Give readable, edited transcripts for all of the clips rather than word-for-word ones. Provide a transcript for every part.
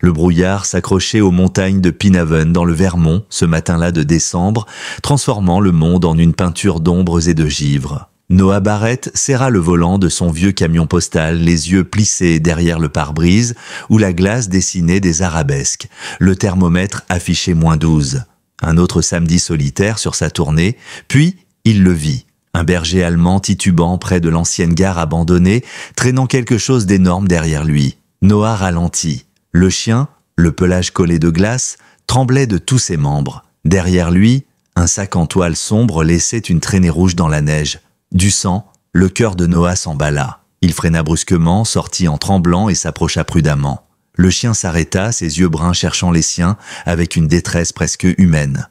Le brouillard s'accrochait aux montagnes de Pinhaven dans le Vermont ce matin-là de décembre, transformant le monde en une peinture d'ombres et de givre. Noah Barrett serra le volant de son vieux camion postal, les yeux plissés derrière le pare-brise, où la glace dessinait des arabesques. Le thermomètre affichait -12. Un autre samedi solitaire sur sa tournée, puis il le vit. Un berger allemand titubant près de l'ancienne gare abandonnée, traînant quelque chose d'énorme derrière lui. Noah ralentit. Le chien, le pelage collé de glace, tremblait de tous ses membres. Derrière lui, un sac en toile sombre laissait une traînée rouge dans la neige. Du sang, le cœur de Noah s'emballa. Il freina brusquement, sortit en tremblant et s'approcha prudemment. Le chien s'arrêta, ses yeux bruns cherchant les siens, avec une détresse presque humaine.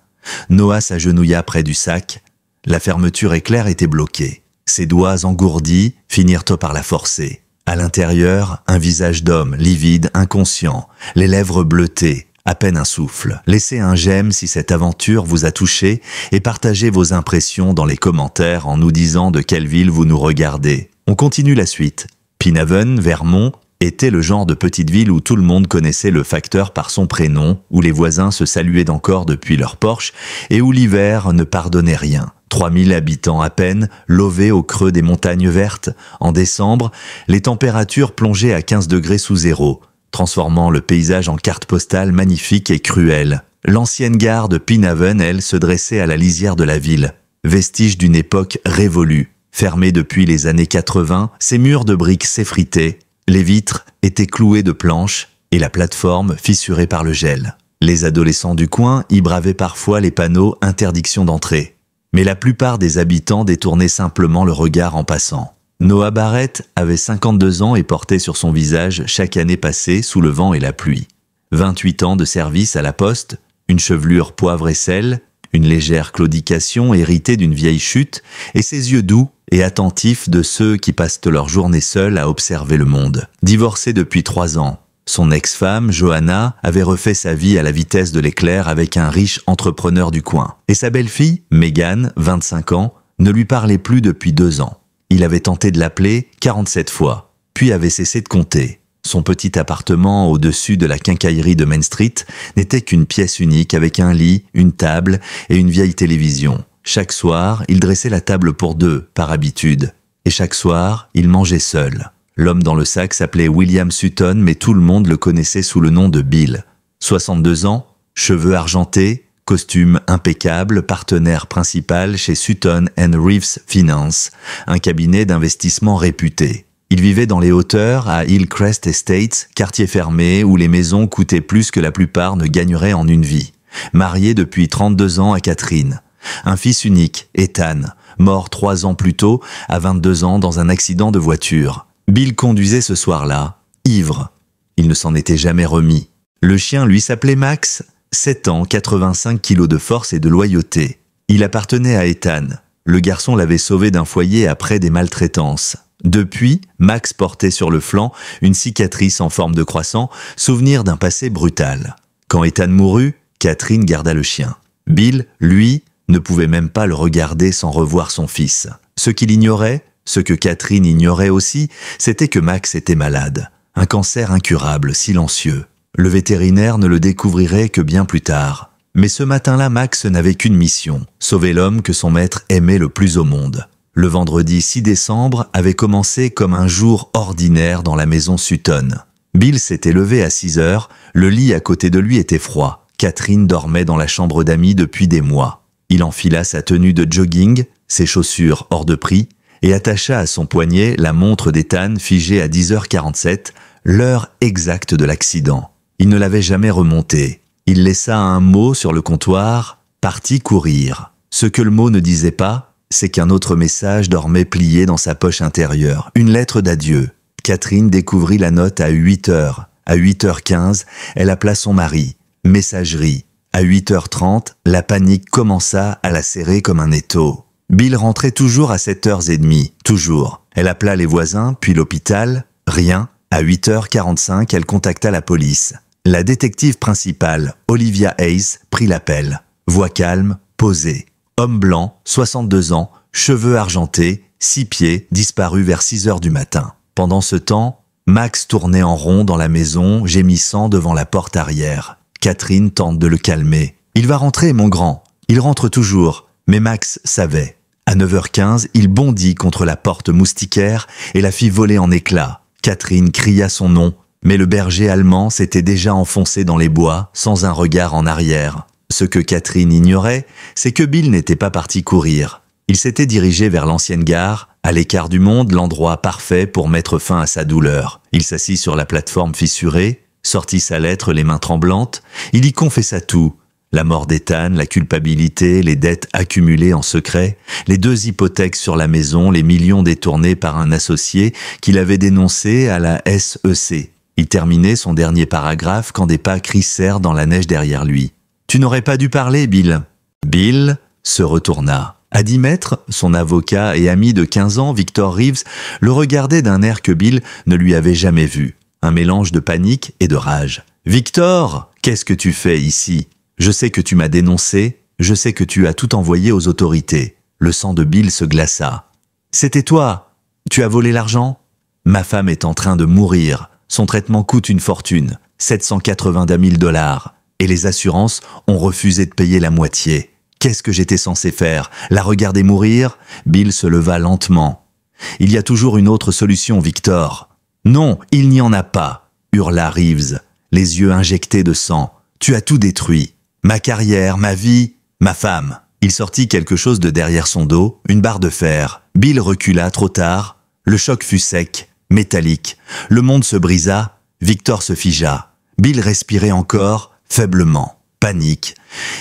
Noah s'agenouilla près du sac. La fermeture éclair était bloquée. Ses doigts engourdis finirent par la forcer. À l'intérieur, un visage d'homme, livide, inconscient, les lèvres bleutées, à peine un souffle. Laissez un j'aime si cette aventure vous a touché et partagez vos impressions dans les commentaires en nous disant de quelle ville vous nous regardez. On continue la suite. Pinhaven, Vermont, était le genre de petite ville où tout le monde connaissait le facteur par son prénom, où les voisins se saluaient encore depuis leur porche et où l'hiver ne pardonnait rien. 3000 habitants à peine, lovés au creux des montagnes vertes. En décembre, les températures plongeaient à 15 degrés sous zéro, transformant le paysage en carte postale magnifique et cruelle. L'ancienne gare de Pinhaven, elle, se dressait à la lisière de la ville, vestige d'une époque révolue. Fermée depuis les années 80, ses murs de briques s'effritaient, les vitres étaient clouées de planches et la plateforme fissurée par le gel. Les adolescents du coin y bravaient parfois les panneaux « Interdiction d'entrée ». Mais la plupart des habitants détournaient simplement le regard en passant. Noah Barrett avait 52 ans et portait sur son visage chaque année passée sous le vent et la pluie. 28 ans de service à la poste, une chevelure poivre et sel, une légère claudication héritée d'une vieille chute, et ses yeux doux et attentifs de ceux qui passent leur journée seuls à observer le monde. Divorcé depuis 3 ans, son ex-femme, Johanna, avait refait sa vie à la vitesse de l'éclair avec un riche entrepreneur du coin. Et sa belle-fille, Megan, 25 ans, ne lui parlait plus depuis 2 ans. Il avait tenté de l'appeler 47 fois, puis avait cessé de compter. Son petit appartement au-dessus de la quincaillerie de Main Street n'était qu'une pièce unique avec un lit, une table et une vieille télévision. Chaque soir, il dressait la table pour 2, par habitude. Et chaque soir, il mangeait seul. L'homme dans le sac s'appelait William Sutton, mais tout le monde le connaissait sous le nom de Bill. 62 ans, cheveux argentés, costume impeccable, partenaire principal chez Sutton & Reeves Finance, un cabinet d'investissement réputé. Il vivait dans les hauteurs à Hillcrest Estates, quartier fermé où les maisons coûtaient plus que la plupart ne gagneraient en une vie. Marié depuis 32 ans à Catherine. Un fils unique, Ethan, mort 3 ans plus tôt, à 22 ans dans un accident de voiture. Bill conduisait ce soir-là, ivre. Il ne s'en était jamais remis. Le chien lui s'appelait Max, 7 ans, 85 kilos de force et de loyauté. Il appartenait à Ethan. Le garçon l'avait sauvé d'un foyer après des maltraitances. Depuis, Max portait sur le flanc une cicatrice en forme de croissant, souvenir d'un passé brutal. Quand Ethan mourut, Catherine garda le chien. Bill, lui, ne pouvait même pas le regarder sans revoir son fils. Ce qu'il ignorait, ce que Catherine ignorait aussi, c'était que Max était malade. Un cancer incurable, silencieux. Le vétérinaire ne le découvrirait que bien plus tard. Mais ce matin-là, Max n'avait qu'une mission, sauver l'homme que son maître aimait le plus au monde. Le vendredi 6 décembre avait commencé comme un jour ordinaire dans la maison Sutton. Bill s'était levé à 6 heures, le lit à côté de lui était froid. Catherine dormait dans la chambre d'amis depuis des mois. Il enfila sa tenue de jogging, ses chaussures hors de prix, et attacha à son poignet la montre d'Ethan figée à 10h47, l'heure exacte de l'accident. Il ne l'avait jamais remontée. Il laissa un mot sur le comptoir, partit courir. Ce que le mot ne disait pas, c'est qu'un autre message dormait plié dans sa poche intérieure, une lettre d'adieu. Catherine découvrit la note à 8h. À 8h15, elle appela son mari. Messagerie. À 8h30, la panique commença à la serrer comme un étau. Bill rentrait toujours à 7h30, toujours. Elle appela les voisins, puis l'hôpital. Rien. À 8h45, elle contacta la police. La détective principale, Olivia Hayes, prit l'appel. Voix calme, posée. Homme blanc, 62 ans, cheveux argentés, 6 pieds, disparu vers 6h du matin. Pendant ce temps, Max tournait en rond dans la maison, gémissant devant la porte arrière. Catherine tente de le calmer. « Il va rentrer, mon grand. Il rentre toujours. » Mais Max savait. À 9h15, il bondit contre la porte moustiquaire et la fit voler en éclats. Catherine cria son nom, mais le berger allemand s'était déjà enfoncé dans les bois, sans un regard en arrière. Ce que Catherine ignorait, c'est que Bill n'était pas parti courir. Il s'était dirigé vers l'ancienne gare, à l'écart du monde, l'endroit parfait pour mettre fin à sa douleur. Il s'assit sur la plateforme fissurée, sortit sa lettre les mains tremblantes, il y confessa tout. La mort d'Ethan, la culpabilité, les dettes accumulées en secret, les 2 hypothèques sur la maison, les millions détournés par un associé qu'il avait dénoncé à la SEC. Il terminait son dernier paragraphe quand des pas crissèrent dans la neige derrière lui. « Tu n'aurais pas dû parler, Bill. » Bill se retourna. À 10 mètres, son avocat et ami de 15 ans, Victor Reeves, le regardait d'un air que Bill ne lui avait jamais vu. Un mélange de panique et de rage. « Victor, qu'est-ce que tu fais ici ? Je sais que tu m'as dénoncé, je sais que tu as tout envoyé aux autorités. » Le sang de Bill se glaça. « C'était toi. Tu as volé l'argent ? Ma femme est en train de mourir. Son traitement coûte une fortune, 780 000 $. Et les assurances ont refusé de payer la moitié. Qu'est-ce que j'étais censé faire ? La regarder mourir ? » Bill se leva lentement. « Il y a toujours une autre solution, Victor. »« Non, il n'y en a pas, » hurla Reeves, les yeux injectés de sang. « Tu as tout détruit. Ma carrière, ma vie, ma femme. » Il sortit quelque chose de derrière son dos, une barre de fer. Bill recula trop tard. Le choc fut sec, métallique. Le monde se brisa. Victor se figea. Bill respirait encore, faiblement. Panique.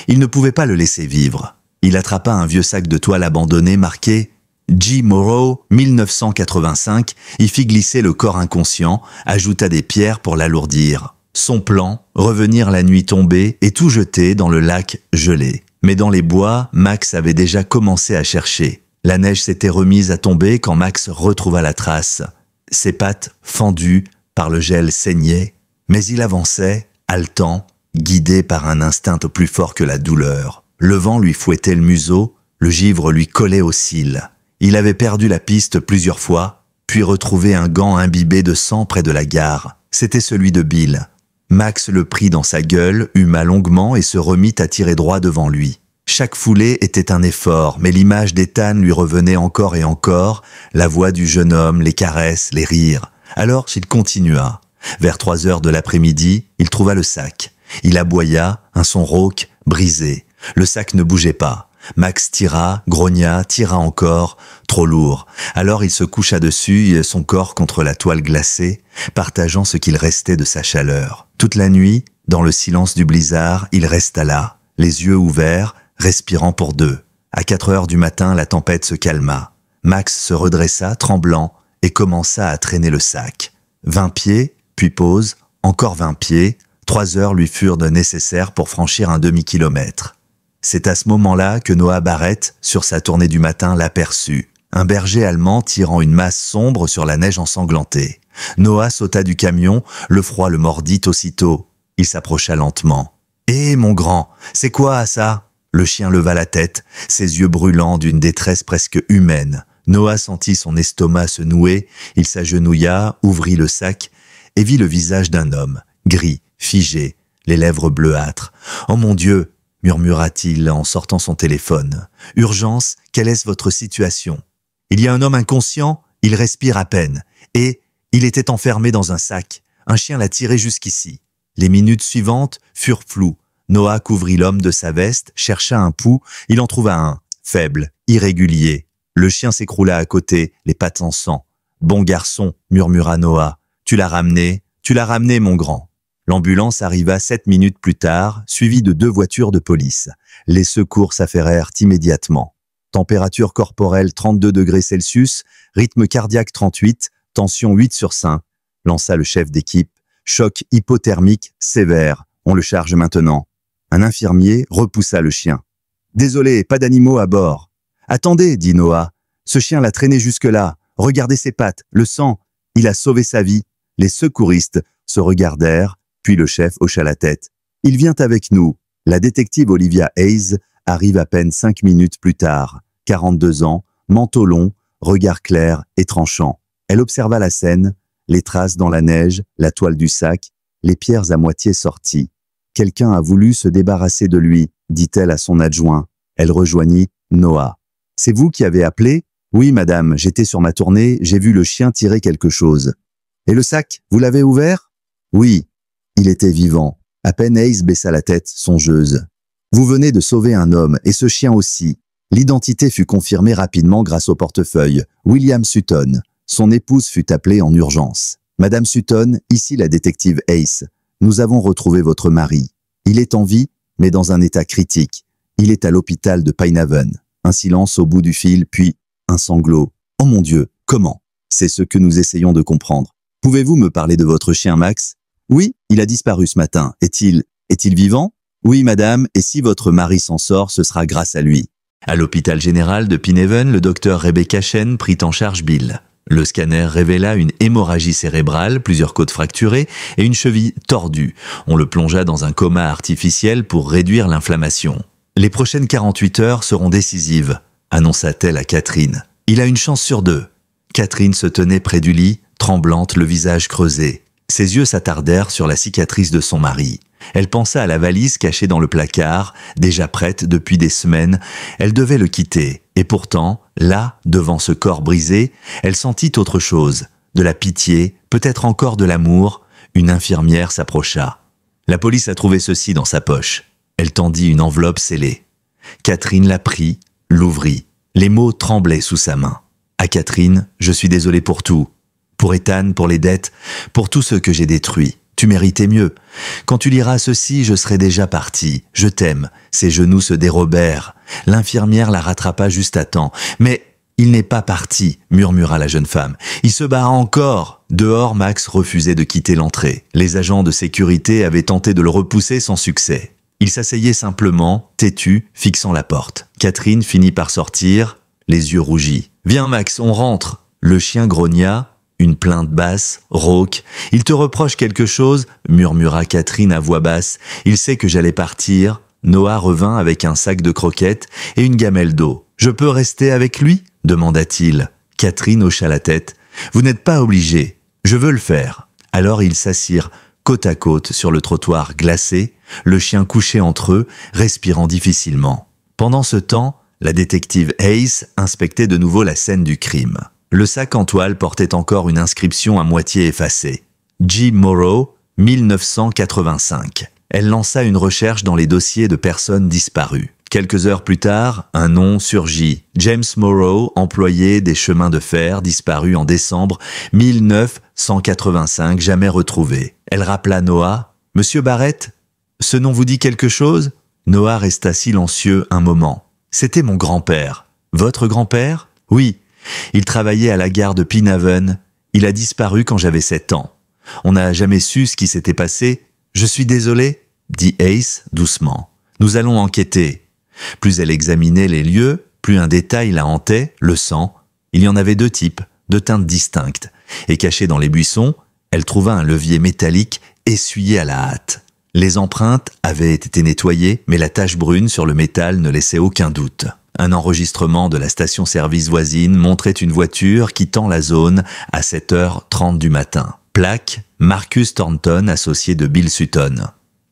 Il ne pouvait pas le laisser vivre. Il attrapa un vieux sac de toile abandonné marqué « G. Morrow, 1985 », y fit glisser le corps inconscient, ajouta des pierres pour l'alourdir. Son plan, revenir la nuit tombée et tout jeter dans le lac gelé. Mais dans les bois, Max avait déjà commencé à chercher. La neige s'était remise à tomber quand Max retrouva la trace. Ses pattes, fendues par le gel, saignaient, mais il avançait, haletant, guidé par un instinct au plus fort que la douleur. Le vent lui fouettait le museau, le givre lui collait aux cils. Il avait perdu la piste plusieurs fois, puis retrouvé un gant imbibé de sang près de la gare. C'était celui de Bill. Max le prit dans sa gueule, huma longuement et se remit à tirer droit devant lui. Chaque foulée était un effort, mais l'image d'Ethan lui revenait encore et encore, la voix du jeune homme, les caresses, les rires. Alors il continua. Vers 3 heures de l'après-midi, il trouva le sac. Il aboya, un son rauque, brisé. Le sac ne bougeait pas. Max tira, grogna, tira encore, trop lourd. Alors il se coucha dessus, son corps contre la toile glacée, partageant ce qu'il restait de sa chaleur. Toute la nuit, dans le silence du blizzard, il resta là, les yeux ouverts, respirant pour deux. À 4 heures du matin, la tempête se calma. Max se redressa, tremblant, et commença à traîner le sac. 20 pieds, puis pause, encore 20 pieds, 3 heures lui furent nécessaires pour franchir un demi-kilomètre. C'est à ce moment-là que Noah Barrett, sur sa tournée du matin, l'aperçut. Un berger allemand tirant une masse sombre sur la neige ensanglantée. Noah sauta du camion, le froid le mordit aussitôt. Il s'approcha lentement. « Hé, mon grand, c'est quoi ça ?» Le chien leva la tête, ses yeux brûlants d'une détresse presque humaine. Noah sentit son estomac se nouer, il s'agenouilla, ouvrit le sac et vit le visage d'un homme, gris, figé, les lèvres bleuâtres. « Oh mon Dieu !» murmura-t-il en sortant son téléphone. « Urgence, quelle est votre situation ? Il y a un homme inconscient, il respire à peine, et il était enfermé dans un sac. Un chien l'a tiré jusqu'ici. » Les minutes suivantes furent floues. Noah couvrit l'homme de sa veste, chercha un pouls, il en trouva un, faible, irrégulier. Le chien s'écroula à côté, les pattes en sang. « Bon garçon, murmura Noah, tu l'as ramené, mon grand. » L'ambulance arriva 7 minutes plus tard, suivie de 2 voitures de police. Les secours s'affairèrent immédiatement. Température corporelle 32 degrés Celsius, rythme cardiaque 38, tension 8/5, lança le chef d'équipe. Choc hypothermique sévère, on le charge maintenant. Un infirmier repoussa le chien. « Désolé, pas d'animaux à bord. »« Attendez, dit Noah, ce chien l'a traîné jusque-là. Regardez ses pattes, le sang. Il a sauvé sa vie. » Les secouristes se regardèrent, puis le chef hocha la tête. « Il vient avec nous. » La détective Olivia Hayes arrive à peine 5 minutes plus tard. 42 ans, manteau long, regard clair et tranchant. Elle observa la scène, Les traces dans la neige, la toile du sac, les pierres à moitié sorties. Quelqu'un a voulu se débarrasser de lui, dit-elle à son adjoint. Elle rejoignit Noah. C'est vous qui avez appelé? Oui, madame, j'étais sur ma tournée, j'ai vu le chien tirer quelque chose. Et le sac, vous l'avez ouvert? Oui. Il était vivant. À peine Ace baissa la tête, songeuse. Vous venez de sauver un homme, et ce chien aussi. L'identité fut confirmée rapidement grâce au portefeuille. William Sutton. Son épouse fut appelée en urgence. Madame Sutton, ici la détective Ace. Nous avons retrouvé votre mari. Il est en vie, mais dans un état critique. Il est à l'hôpital de Pinehaven. Un silence au bout du fil, puis un sanglot. Oh mon Dieu, comment? C'est ce que nous essayons de comprendre. Pouvez-vous me parler de votre chien Max? Oui, il a disparu ce matin. Est-il vivant? Oui, madame, et si votre mari s'en sort, ce sera grâce à lui. À l'hôpital général de Pinehaven, le docteur Rebecca Chen prit en charge Bill. Le scanner révéla une hémorragie cérébrale, plusieurs côtes fracturées et une cheville tordue. On le plongea dans un coma artificiel pour réduire l'inflammation. Les prochaines 48 heures seront décisives, annonça-t-elle à Catherine. Il a une chance sur 2. Catherine se tenait près du lit, tremblante, le visage creusé. Ses yeux s'attardèrent sur la cicatrice de son mari. Elle pensa à la valise cachée dans le placard, déjà prête depuis des semaines. Elle devait le quitter. Et pourtant, là, devant ce corps brisé, elle sentit autre chose. De la pitié, peut-être encore de l'amour. Une infirmière s'approcha. La police a trouvé ceci dans sa poche. Elle tendit une enveloppe scellée. Catherine la prit, l'ouvrit. Les mots tremblaient sous sa main. À Catherine, je suis désolé pour tout. Pour Ethan, pour les dettes, pour tout ce que j'ai détruit. Tu méritais mieux. Quand tu liras ceci, je serai déjà parti. Je t'aime. Ses genoux se dérobèrent. L'infirmière la rattrapa juste à temps. Mais il n'est pas parti, murmura la jeune femme. Il se bat encore. Dehors, Max refusait de quitter l'entrée. Les agents de sécurité avaient tenté de le repousser sans succès. Il s'asseyait simplement, têtu, fixant la porte. Catherine finit par sortir, les yeux rougis. « Viens Max, on rentre !» Le chien grogna. Une plainte basse, rauque. « Il te reproche quelque chose ?» murmura Catherine à voix basse. « Il sait que j'allais partir. » Noah revint avec un sac de croquettes et une gamelle d'eau. « Je peux rester avec lui ?» demanda-t-il. Catherine hocha la tête. « Vous n'êtes pas obligé. Je veux le faire. » Alors ils s'assirent côte à côte sur le trottoir glacé, le chien couché entre eux, respirant difficilement. Pendant ce temps, la détective Ace inspectait de nouveau la scène du crime. Le sac en toile portait encore une inscription à moitié effacée. G. Morrow, 1985. Elle lança une recherche dans les dossiers de personnes disparues. Quelques heures plus tard, un nom surgit. James Morrow, employé des chemins de fer, disparu en décembre 1985, jamais retrouvé. Elle rappela Noah. « Monsieur Barrett, ce nom vous dit quelque chose ?» Noah resta silencieux un moment. « C'était mon grand-père. »« Votre grand-père ?»« Oui. Il travaillait à la gare de Pinehaven. Il a disparu quand j'avais 7 ans. On n'a jamais su ce qui s'était passé. Je suis désolé, dit Ace doucement. Nous allons enquêter. Plus elle examinait les lieux, plus un détail la hantait, le sang. Il y en avait 2 types, de teintes distinctes. Et caché dans les buissons, elle trouva un levier métallique essuyé à la hâte. Les empreintes avaient été nettoyées, mais la tache brune sur le métal ne laissait aucun doute. Un enregistrement de la station-service voisine montrait une voiture quittant la zone à 7h30 du matin. Plaque, Marcus Thornton, associé de Bill Sutton.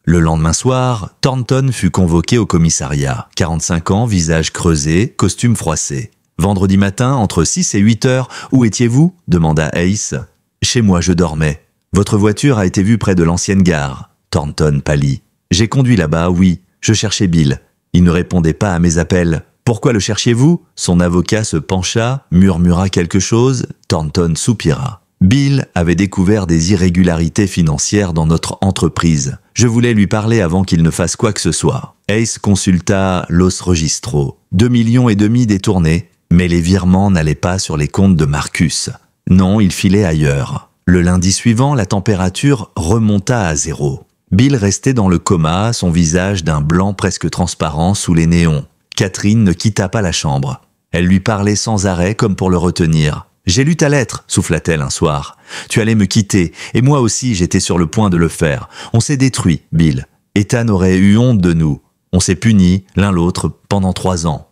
Le lendemain soir, Thornton fut convoqué au commissariat. 45 ans, visage creusé, costume froissé. Vendredi matin, entre 6 et 8 heures, où étiez-vous ? demanda Ace. Chez moi, je dormais. Votre voiture a été vue près de l'ancienne gare. Thornton pâlit. J'ai conduit là-bas, oui. Je cherchais Bill. Il ne répondait pas à mes appels. Pourquoi le cherchiez-vous ? Son avocat se pencha, murmura quelque chose. Thornton soupira. Bill avait découvert des irrégularités financières dans notre entreprise. Je voulais lui parler avant qu'il ne fasse quoi que ce soit. Ace consulta Los Registros. 2,5 millions détournés, mais les virements n'allaient pas sur les comptes de Marcus. Non, il filait ailleurs. Le lundi suivant, la température remonta à 0. Bill restait dans le coma, son visage d'un blanc presque transparent sous les néons. Catherine ne quitta pas la chambre. Elle lui parlait sans arrêt comme pour le retenir. « J'ai lu ta lettre » souffla-t-elle un soir. « Tu allais me quitter, et moi aussi j'étais sur le point de le faire. On s'est détruit, Bill. Ethan aurait eu honte de nous. On s'est punis, l'un l'autre, pendant 3 ans.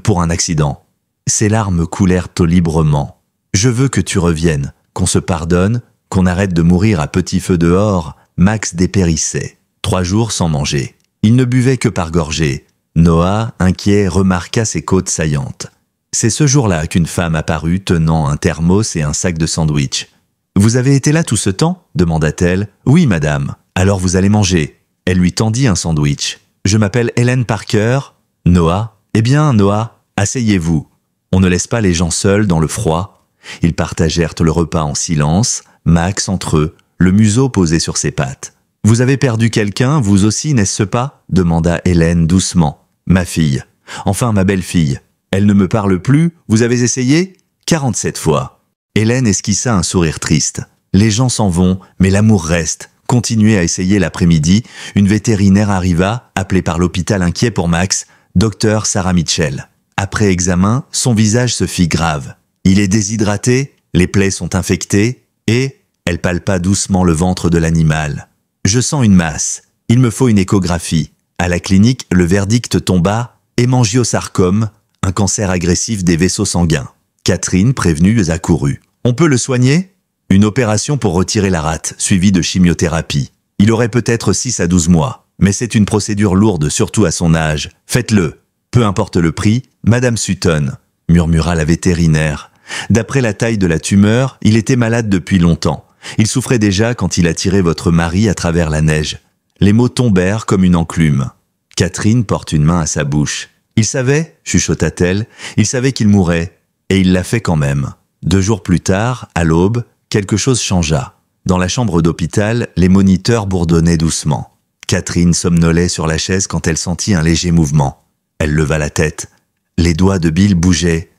Pour un accident. » Ses larmes coulèrent librement. « Je veux que tu reviennes, qu'on se pardonne, Qu'on arrête de mourir à petit feu dehors, Max dépérissait. 3 jours sans manger. Il ne buvait que par gorgées. Noah, inquiet, remarqua ses côtes saillantes. C'est ce jour-là qu'une femme apparut tenant un thermos et un sac de sandwich. « Vous avez été là tout ce temps ?» demanda-t-elle. « Oui, madame. Alors vous allez manger. » Elle lui tendit un sandwich. « Je m'appelle Helen Parker. »« Noah ?»« Eh bien, Noah, asseyez-vous. On ne laisse pas les gens seuls dans le froid. » Ils partagèrent le repas en silence, Max entre eux, le museau posé sur ses pattes. « Vous avez perdu quelqu'un, vous aussi, n'est-ce pas ?» demanda Hélène doucement. « Ma fille. Enfin, ma belle-fille. Elle ne me parle plus, vous avez essayé ?» 47 fois. Hélène esquissa un sourire triste. Les gens s'en vont, mais l'amour reste. Continuez à essayer l'après-midi. Une vétérinaire arriva, appelée par l'hôpital inquiet pour Max, Dr Sarah Mitchell. Après examen, son visage se fit grave. Il est déshydraté, les plaies sont infectées, et elle palpa doucement le ventre de l'animal. Je sens une masse. Il me faut une échographie. À la clinique, le verdict tomba, hémangiosarcome, un cancer agressif des vaisseaux sanguins. Catherine, prévenue, accourut. On peut le soigner ? Une opération pour retirer la rate, suivie de chimiothérapie. Il aurait peut-être 6 à 12 mois, mais c'est une procédure lourde, surtout à son âge. Faites-le. Peu importe le prix, Madame Sutton, murmura la vétérinaire. D'après la taille de la tumeur, il était malade depuis longtemps. Il souffrait déjà quand il a tiré votre mari à travers la neige. Les mots tombèrent comme une enclume. Catherine porte une main à sa bouche. Il savait, chuchota-t-elle, il savait qu'il mourrait, et il l'a fait quand même. 2 jours plus tard, à l'aube, quelque chose changea. Dans la chambre d'hôpital, les moniteurs bourdonnaient doucement. Catherine somnolait sur la chaise quand elle sentit un léger mouvement. Elle leva la tête. Les doigts de Bill bougeaient.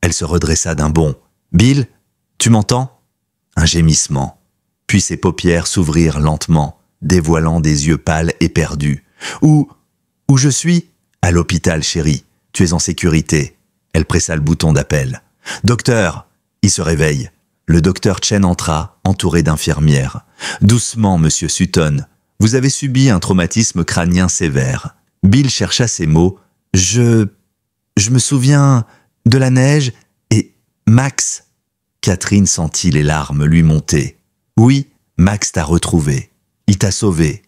Elle se redressa d'un bond. « Bill, tu m'entends ?» Un gémissement. Puis ses paupières s'ouvrirent lentement, dévoilant des yeux pâles et perdus. « Où je suis ?»« À l'hôpital, chérie. Tu es en sécurité. » Elle pressa le bouton d'appel. « Docteur !» Il se réveille. Le docteur Chen entra, entouré d'infirmières. « Doucement, monsieur Sutton. Vous avez subi un traumatisme crânien sévère. » Bill chercha ses mots. « Je me souviens de la neige et Max. » Catherine sentit les larmes lui monter. « Oui, Max t'a retrouvé. Il t'a sauvé. »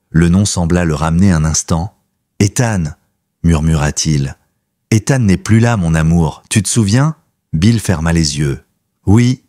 Le nom sembla le ramener un instant. « Ethan, » murmura-t-il. « Ethan n'est plus là, mon amour. Tu te souviens ?» Bill ferma les yeux. « Oui,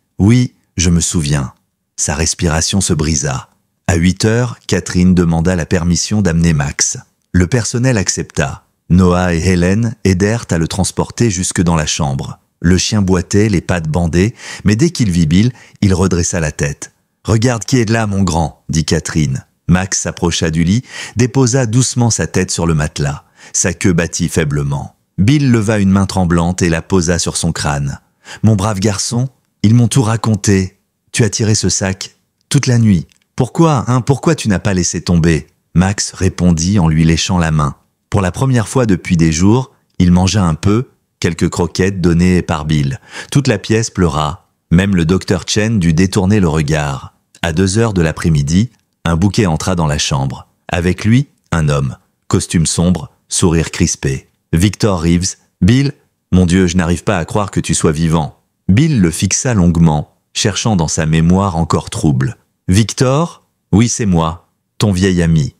je me souviens. » Sa respiration se brisa. À 8 heures, Catherine demanda la permission d'amener Max. Le personnel accepta. Noah et Hélène aidèrent à le transporter jusque dans la chambre. Le chien boitait, les pattes bandées, mais dès qu'il vit Bill, il redressa la tête. « Regarde qui est là, mon grand » dit Catherine. Max s'approcha du lit, déposa doucement sa tête sur le matelas. Sa queue battit faiblement. Bill leva une main tremblante et la posa sur son crâne. « Mon brave garçon, ils m'ont tout raconté. Tu as tiré ce sac toute la nuit. Pourquoi tu n'as pas laissé tomber ?» Max répondit en lui léchant la main. Pour la première fois depuis des jours, il mangea un peu, quelques croquettes données par Bill. Toute la pièce pleura. Même le docteur Chen dut détourner le regard. À 2 heures de l'après-midi, un bouquet entra dans la chambre. Avec lui, un homme. Costume sombre, sourire crispé. Victor Reeves. « Bill, mon Dieu, je n'arrive pas à croire que tu sois vivant. » Bill le fixa longuement, cherchant dans sa mémoire encore trouble. « Victor ? Oui, c'est moi, ton vieil ami.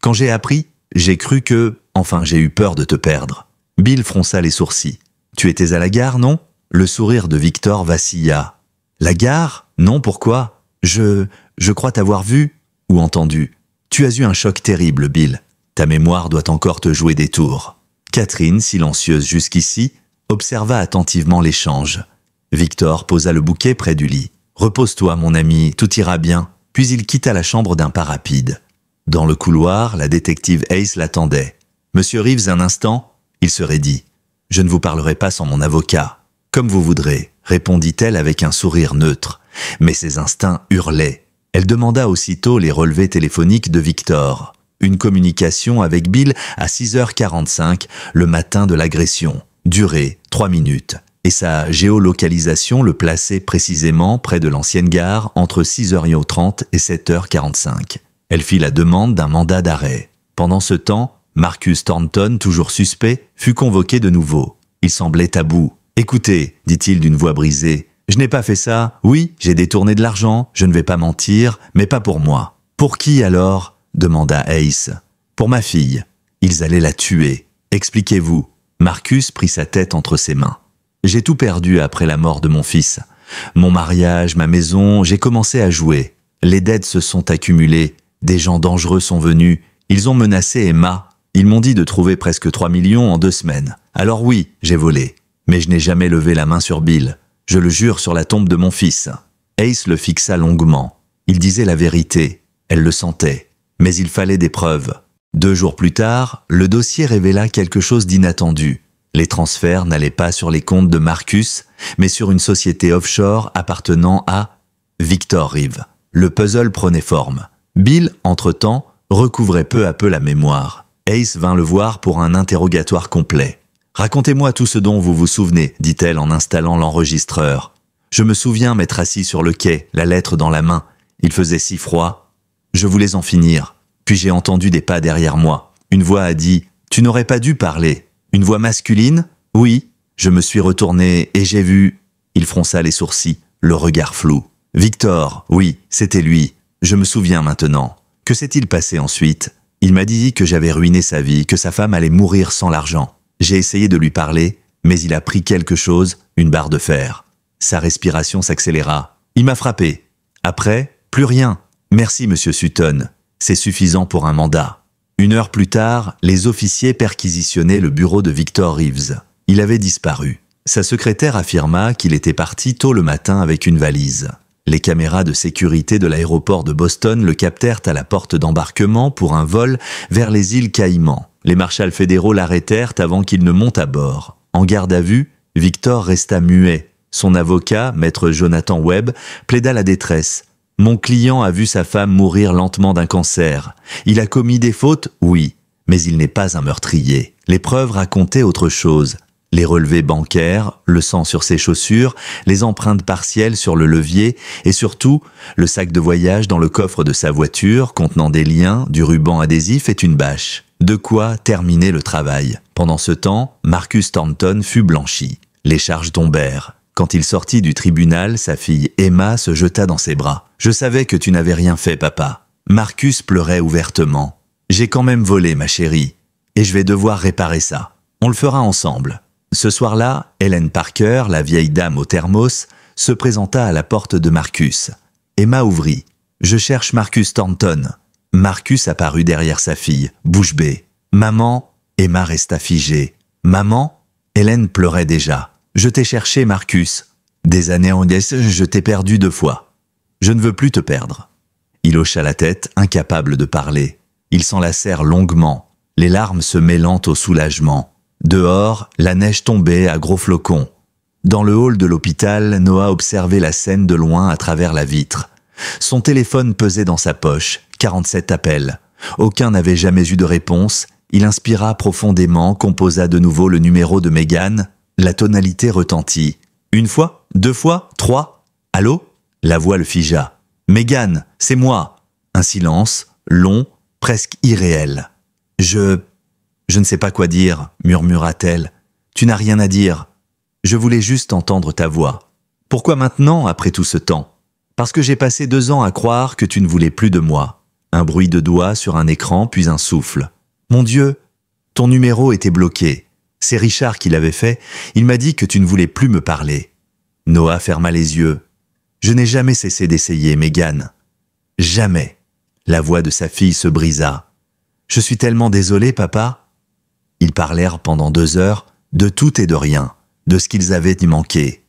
Quand j'ai appris, j'ai cru que... Enfin, j'ai eu peur de te perdre. » Bill fronça les sourcils. « Tu étais à la gare, non ?» Le sourire de Victor vacilla. « La gare ? Non, pourquoi ? Je crois t'avoir vu ou entendu. Tu as eu un choc terrible, Bill. Ta mémoire doit encore te jouer des tours. » Catherine, silencieuse jusqu'ici, observa attentivement l'échange. Victor posa le bouquet près du lit. « Repose-toi, mon ami, tout ira bien. » Puis il quitta la chambre d'un pas rapide. Dans le couloir, la détective Hayes l'attendait. « Monsieur Reeves, un instant ?» Il se raidit. « Je ne vous parlerai pas sans mon avocat. »« Comme vous voudrez, » répondit-elle avec un sourire neutre. Mais ses instincts hurlaient. Elle demanda aussitôt les relevés téléphoniques de Victor. Une communication avec Bill à 6h45 le matin de l'agression. Durée 3 minutes. Et sa géolocalisation le plaçait précisément près de l'ancienne gare entre 6h30 et 7h45. Elle fit la demande d'un mandat d'arrêt. Pendant ce temps, Marcus Thornton, toujours suspect, fut convoqué de nouveau. Il semblait à bout. « Écoutez, dit-il d'une voix brisée, Je n'ai pas fait ça. Oui, j'ai détourné de l'argent, je ne vais pas mentir, mais pas pour moi. Pour qui alors? Demanda Ace. Pour ma fille. Ils allaient la tuer. Expliquez-vous. Marcus prit sa tête entre ses mains. J'ai tout perdu après la mort de mon fils. Mon mariage, ma maison, j'ai commencé à jouer. Les dettes se sont accumulées. Des gens dangereux sont venus. Ils ont menacé Emma. Ils m'ont dit de trouver presque 3 millions en 2 semaines. Alors oui, j'ai volé. Mais je n'ai jamais levé la main sur Bill. Je le jure sur la tombe de mon fils. Ace le fixa longuement. Il disait la vérité. Elle le sentait. Mais il fallait des preuves. 2 jours plus tard, le dossier révéla quelque chose d'inattendu. Les transferts n'allaient pas sur les comptes de Marcus, mais sur une société offshore appartenant à Victor Reeve. Le puzzle prenait forme. Bill, entre-temps, recouvrait peu à peu la mémoire. Ace vint le voir pour un interrogatoire complet. « Racontez-moi tout ce dont vous vous souvenez, dit-elle en installant l'enregistreur. Je me souviens m'être assis sur le quai, la lettre dans la main. Il faisait si froid. Je voulais en finir. Puis j'ai entendu des pas derrière moi. Une voix a dit « Tu n'aurais pas dû parler. » Une voix masculine ? Oui. Je me suis retourné et j'ai vu... Il fronça les sourcils, le regard flou. « Victor, oui, c'était lui. Je me souviens maintenant. Que s'est-il passé ensuite ? Il m'a dit que j'avais ruiné sa vie, que sa femme allait mourir sans l'argent. J'ai essayé de lui parler, mais il a pris quelque chose, une barre de fer. Sa respiration s'accéléra. Il m'a frappé. Après, plus rien. Merci, monsieur Sutton. C'est suffisant pour un mandat. 1 heure plus tard, les officiers perquisitionnaient le bureau de Victor Reeves. Il avait disparu. Sa secrétaire affirma qu'il était parti tôt le matin avec une valise. Les caméras de sécurité de l'aéroport de Boston le captèrent à la porte d'embarquement pour un vol vers les îles Caïmans. Les marshals fédéraux l'arrêtèrent avant qu'il ne monte à bord. En garde à vue, Victor resta muet. Son avocat, maître Jonathan Webb, plaida la détresse. « Mon client a vu sa femme mourir lentement d'un cancer. Il a commis des fautes, oui, mais il n'est pas un meurtrier. » Les preuves racontaient autre chose. Les relevés bancaires, le sang sur ses chaussures, les empreintes partielles sur le levier et surtout le sac de voyage dans le coffre de sa voiture contenant des liens, du ruban adhésif et une bâche. De quoi terminer le travail. Pendant ce temps, Marcus Thornton fut blanchi. Les charges tombèrent. Quand il sortit du tribunal, sa fille Emma se jeta dans ses bras. « Je savais que tu n'avais rien fait, papa. » Marcus pleurait ouvertement. « J'ai quand même volé, ma chérie. Et je vais devoir réparer ça. On le fera ensemble. » Ce soir-là, Helen Parker, la vieille dame au thermos, se présenta à la porte de Marcus. Emma ouvrit. « Je cherche Marcus Thornton. » Marcus apparut derrière sa fille, bouche bée. « Maman ?» Emma resta figée. « Maman ?» Hélène pleurait déjà. « Je t'ai cherché, Marcus. Des années en liesse, je t'ai perdu 2 fois. Je ne veux plus te perdre. » Il hocha la tête, incapable de parler. Ils s'enlacèrent longuement, les larmes se mêlant au soulagement. Dehors, la neige tombait à gros flocons. Dans le hall de l'hôpital, Noah observait la scène de loin à travers la vitre. Son téléphone pesait dans sa poche, 47 appels. Aucun n'avait jamais eu de réponse. Il inspira profondément, composa de nouveau le numéro de Megan. La tonalité retentit. 1 fois, 2 fois, 3. Allô ? La voix le figea. Megan, c'est moi. Un silence, long, presque irréel. Je ne sais pas quoi dire, murmura-t-elle. Tu n'as rien à dire. Je voulais juste entendre ta voix. Pourquoi maintenant, après tout ce temps ? Parce que j'ai passé 2 ans à croire que tu ne voulais plus de moi. Un bruit de doigts sur un écran, puis un souffle. Mon Dieu, ton numéro était bloqué. C'est Richard qui l'avait fait. Il m'a dit que tu ne voulais plus me parler. Noah ferma les yeux. Je n'ai jamais cessé d'essayer, Megan. Jamais. La voix de sa fille se brisa. Je suis tellement désolé, papa. Ils parlèrent pendant 2 heures, de tout et de rien, de ce qu'ils avaient y manqué.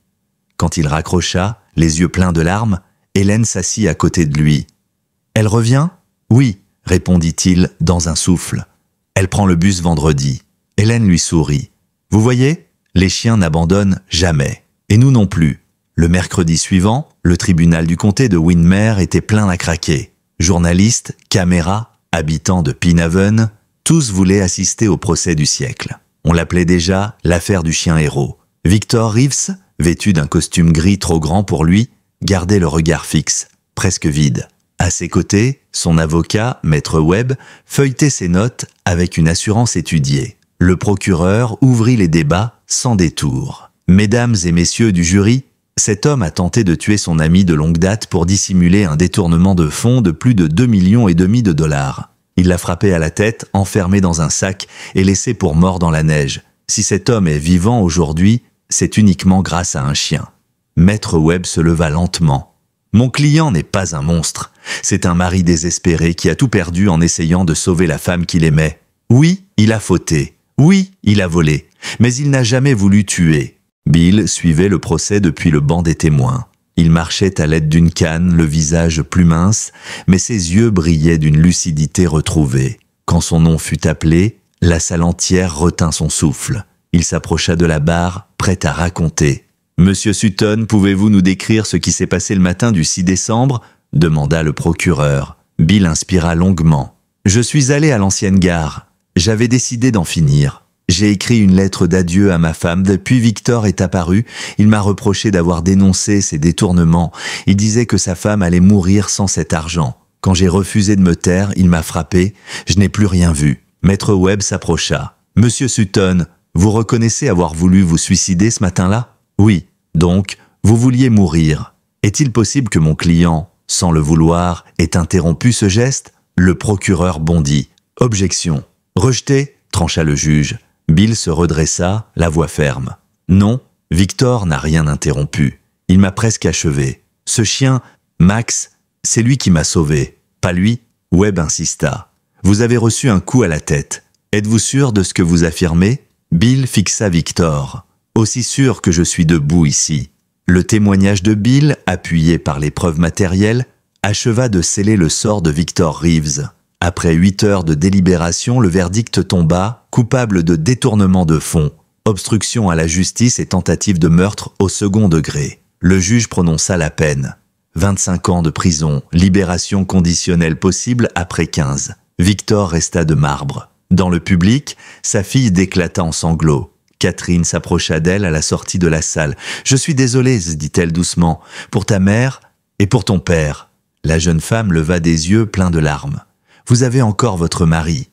Quand il raccrocha, les yeux pleins de larmes, Hélène s'assit à côté de lui. « Elle revient ? » ?»« Oui, » répondit-il dans un souffle. « Elle prend le bus vendredi. » Hélène lui sourit. « Vous voyez, les chiens n'abandonnent jamais. Et nous non plus. » Le mercredi suivant, le tribunal du comté de Windermere était plein à craquer. Journalistes, caméras, habitants de Pinhaven, tous voulaient assister au procès du siècle. On l'appelait déjà l'affaire du chien héros. Victor Reeves, vêtu d'un costume gris trop grand pour lui, gardait le regard fixe, presque vide. À ses côtés, son avocat, maître Webb, feuilletait ses notes avec une assurance étudiée. Le procureur ouvrit les débats sans détour. « Mesdames et messieurs du jury, Cet homme a tenté de tuer son ami de longue date pour dissimuler un détournement de fonds de plus de 2,5 millions de dollars. Il l'a frappé à la tête, enfermé dans un sac et laissé pour mort dans la neige. Si cet homme est vivant aujourd'hui, c'est uniquement grâce à un chien. Maître Webb se leva lentement. Mon client n'est pas un monstre. C'est un mari désespéré qui a tout perdu en essayant de sauver la femme qu'il aimait. Oui, il a fauté. Oui, il a volé. Mais il n'a jamais voulu tuer. Bill suivait le procès depuis le banc des témoins. Il marchait à l'aide d'une canne, le visage plus mince, mais ses yeux brillaient d'une lucidité retrouvée. Quand son nom fut appelé, la salle entière retint son souffle. Il s'approcha de la barre, prêt à raconter. « Monsieur Sutton, pouvez-vous nous décrire ce qui s'est passé le matin du 6 décembre ?» demanda le procureur. Bill inspira longuement. « Je suis allé à l'ancienne gare. J'avais décidé d'en finir. J'ai écrit une lettre d'adieu à ma femme. Depuis Victor est apparu, il m'a reproché d'avoir dénoncé ses détournements. Il disait que sa femme allait mourir sans cet argent. Quand j'ai refusé de me taire, il m'a frappé. Je n'ai plus rien vu. » Maître Webb s'approcha. « Monsieur Sutton, vous reconnaissez avoir voulu vous suicider ce matin-là ? » ?»« Oui. Donc, vous vouliez mourir. Est-il possible que mon client, sans le vouloir, ait interrompu ce geste ?» Le procureur bondit. « Objection. Rejeté ?» trancha le juge. Bill se redressa, la voix ferme. « Non, Victor n'a rien interrompu. Il m'a presque achevé. Ce chien, Max, c'est lui qui m'a sauvé. Pas lui ?» Webb insista. « Vous avez reçu un coup à la tête. Êtes-vous sûr de ce que vous affirmez ?» Bill fixa Victor. « Aussi sûr que je suis debout ici. » Le témoignage de Bill, appuyé par les preuves matérielles, acheva de sceller le sort de Victor Reeves. Après 8 heures de délibération, le verdict tomba, coupable de détournement de fonds, obstruction à la justice et tentative de meurtre au second degré. Le juge prononça la peine. 25 ans de prison, libération conditionnelle possible après 15. Victor resta de marbre. Dans le public, sa fille déclata en sanglots. Catherine s'approcha d'elle à la sortie de la salle. « Je suis désolée, dit-elle doucement, pour ta mère et pour ton père. » La jeune femme leva des yeux pleins de larmes. « Vous avez encore votre mari.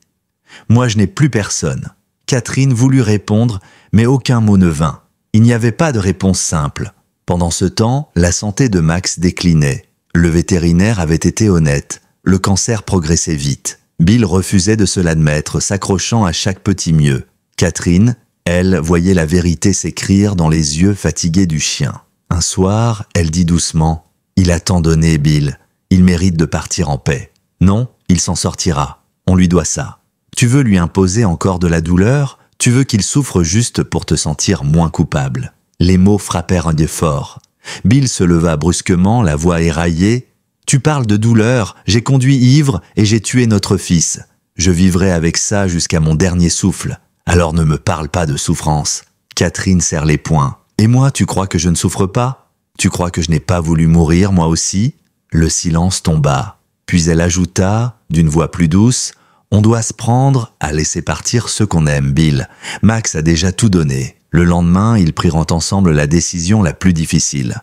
Moi, je n'ai plus personne. » Catherine voulut répondre, mais aucun mot ne vint. Il n'y avait pas de réponse simple. Pendant ce temps, la santé de Max déclinait. Le vétérinaire avait été honnête. Le cancer progressait vite. Bill refusait de se l'admettre, s'accrochant à chaque petit mieux. Catherine, elle, voyait la vérité s'écrire dans les yeux fatigués du chien. Un soir, elle dit doucement « Il a tant donné, Bill. Il mérite de partir en paix. Non, il s'en sortira. On lui doit ça. Tu veux lui imposer encore de la douleur ? Tu veux qu'il souffre juste pour te sentir moins coupable. » Les mots frappèrent un fort. Bill se leva brusquement, la voix éraillée. « Tu parles de douleur, j'ai conduit ivre et j'ai tué notre fils. Je vivrai avec ça jusqu'à mon dernier souffle. Alors ne me parle pas de souffrance. » Catherine serre les poings. « Et moi, tu crois que je ne souffre pas ? Tu crois que je n'ai pas voulu mourir, moi aussi ?» Le silence tomba. Puis elle ajouta, d'une voix plus douce, « On doit se prendre à laisser partir ceux qu'on aime, Bill. Max a déjà tout donné. » Le lendemain, ils prirent ensemble la décision la plus difficile.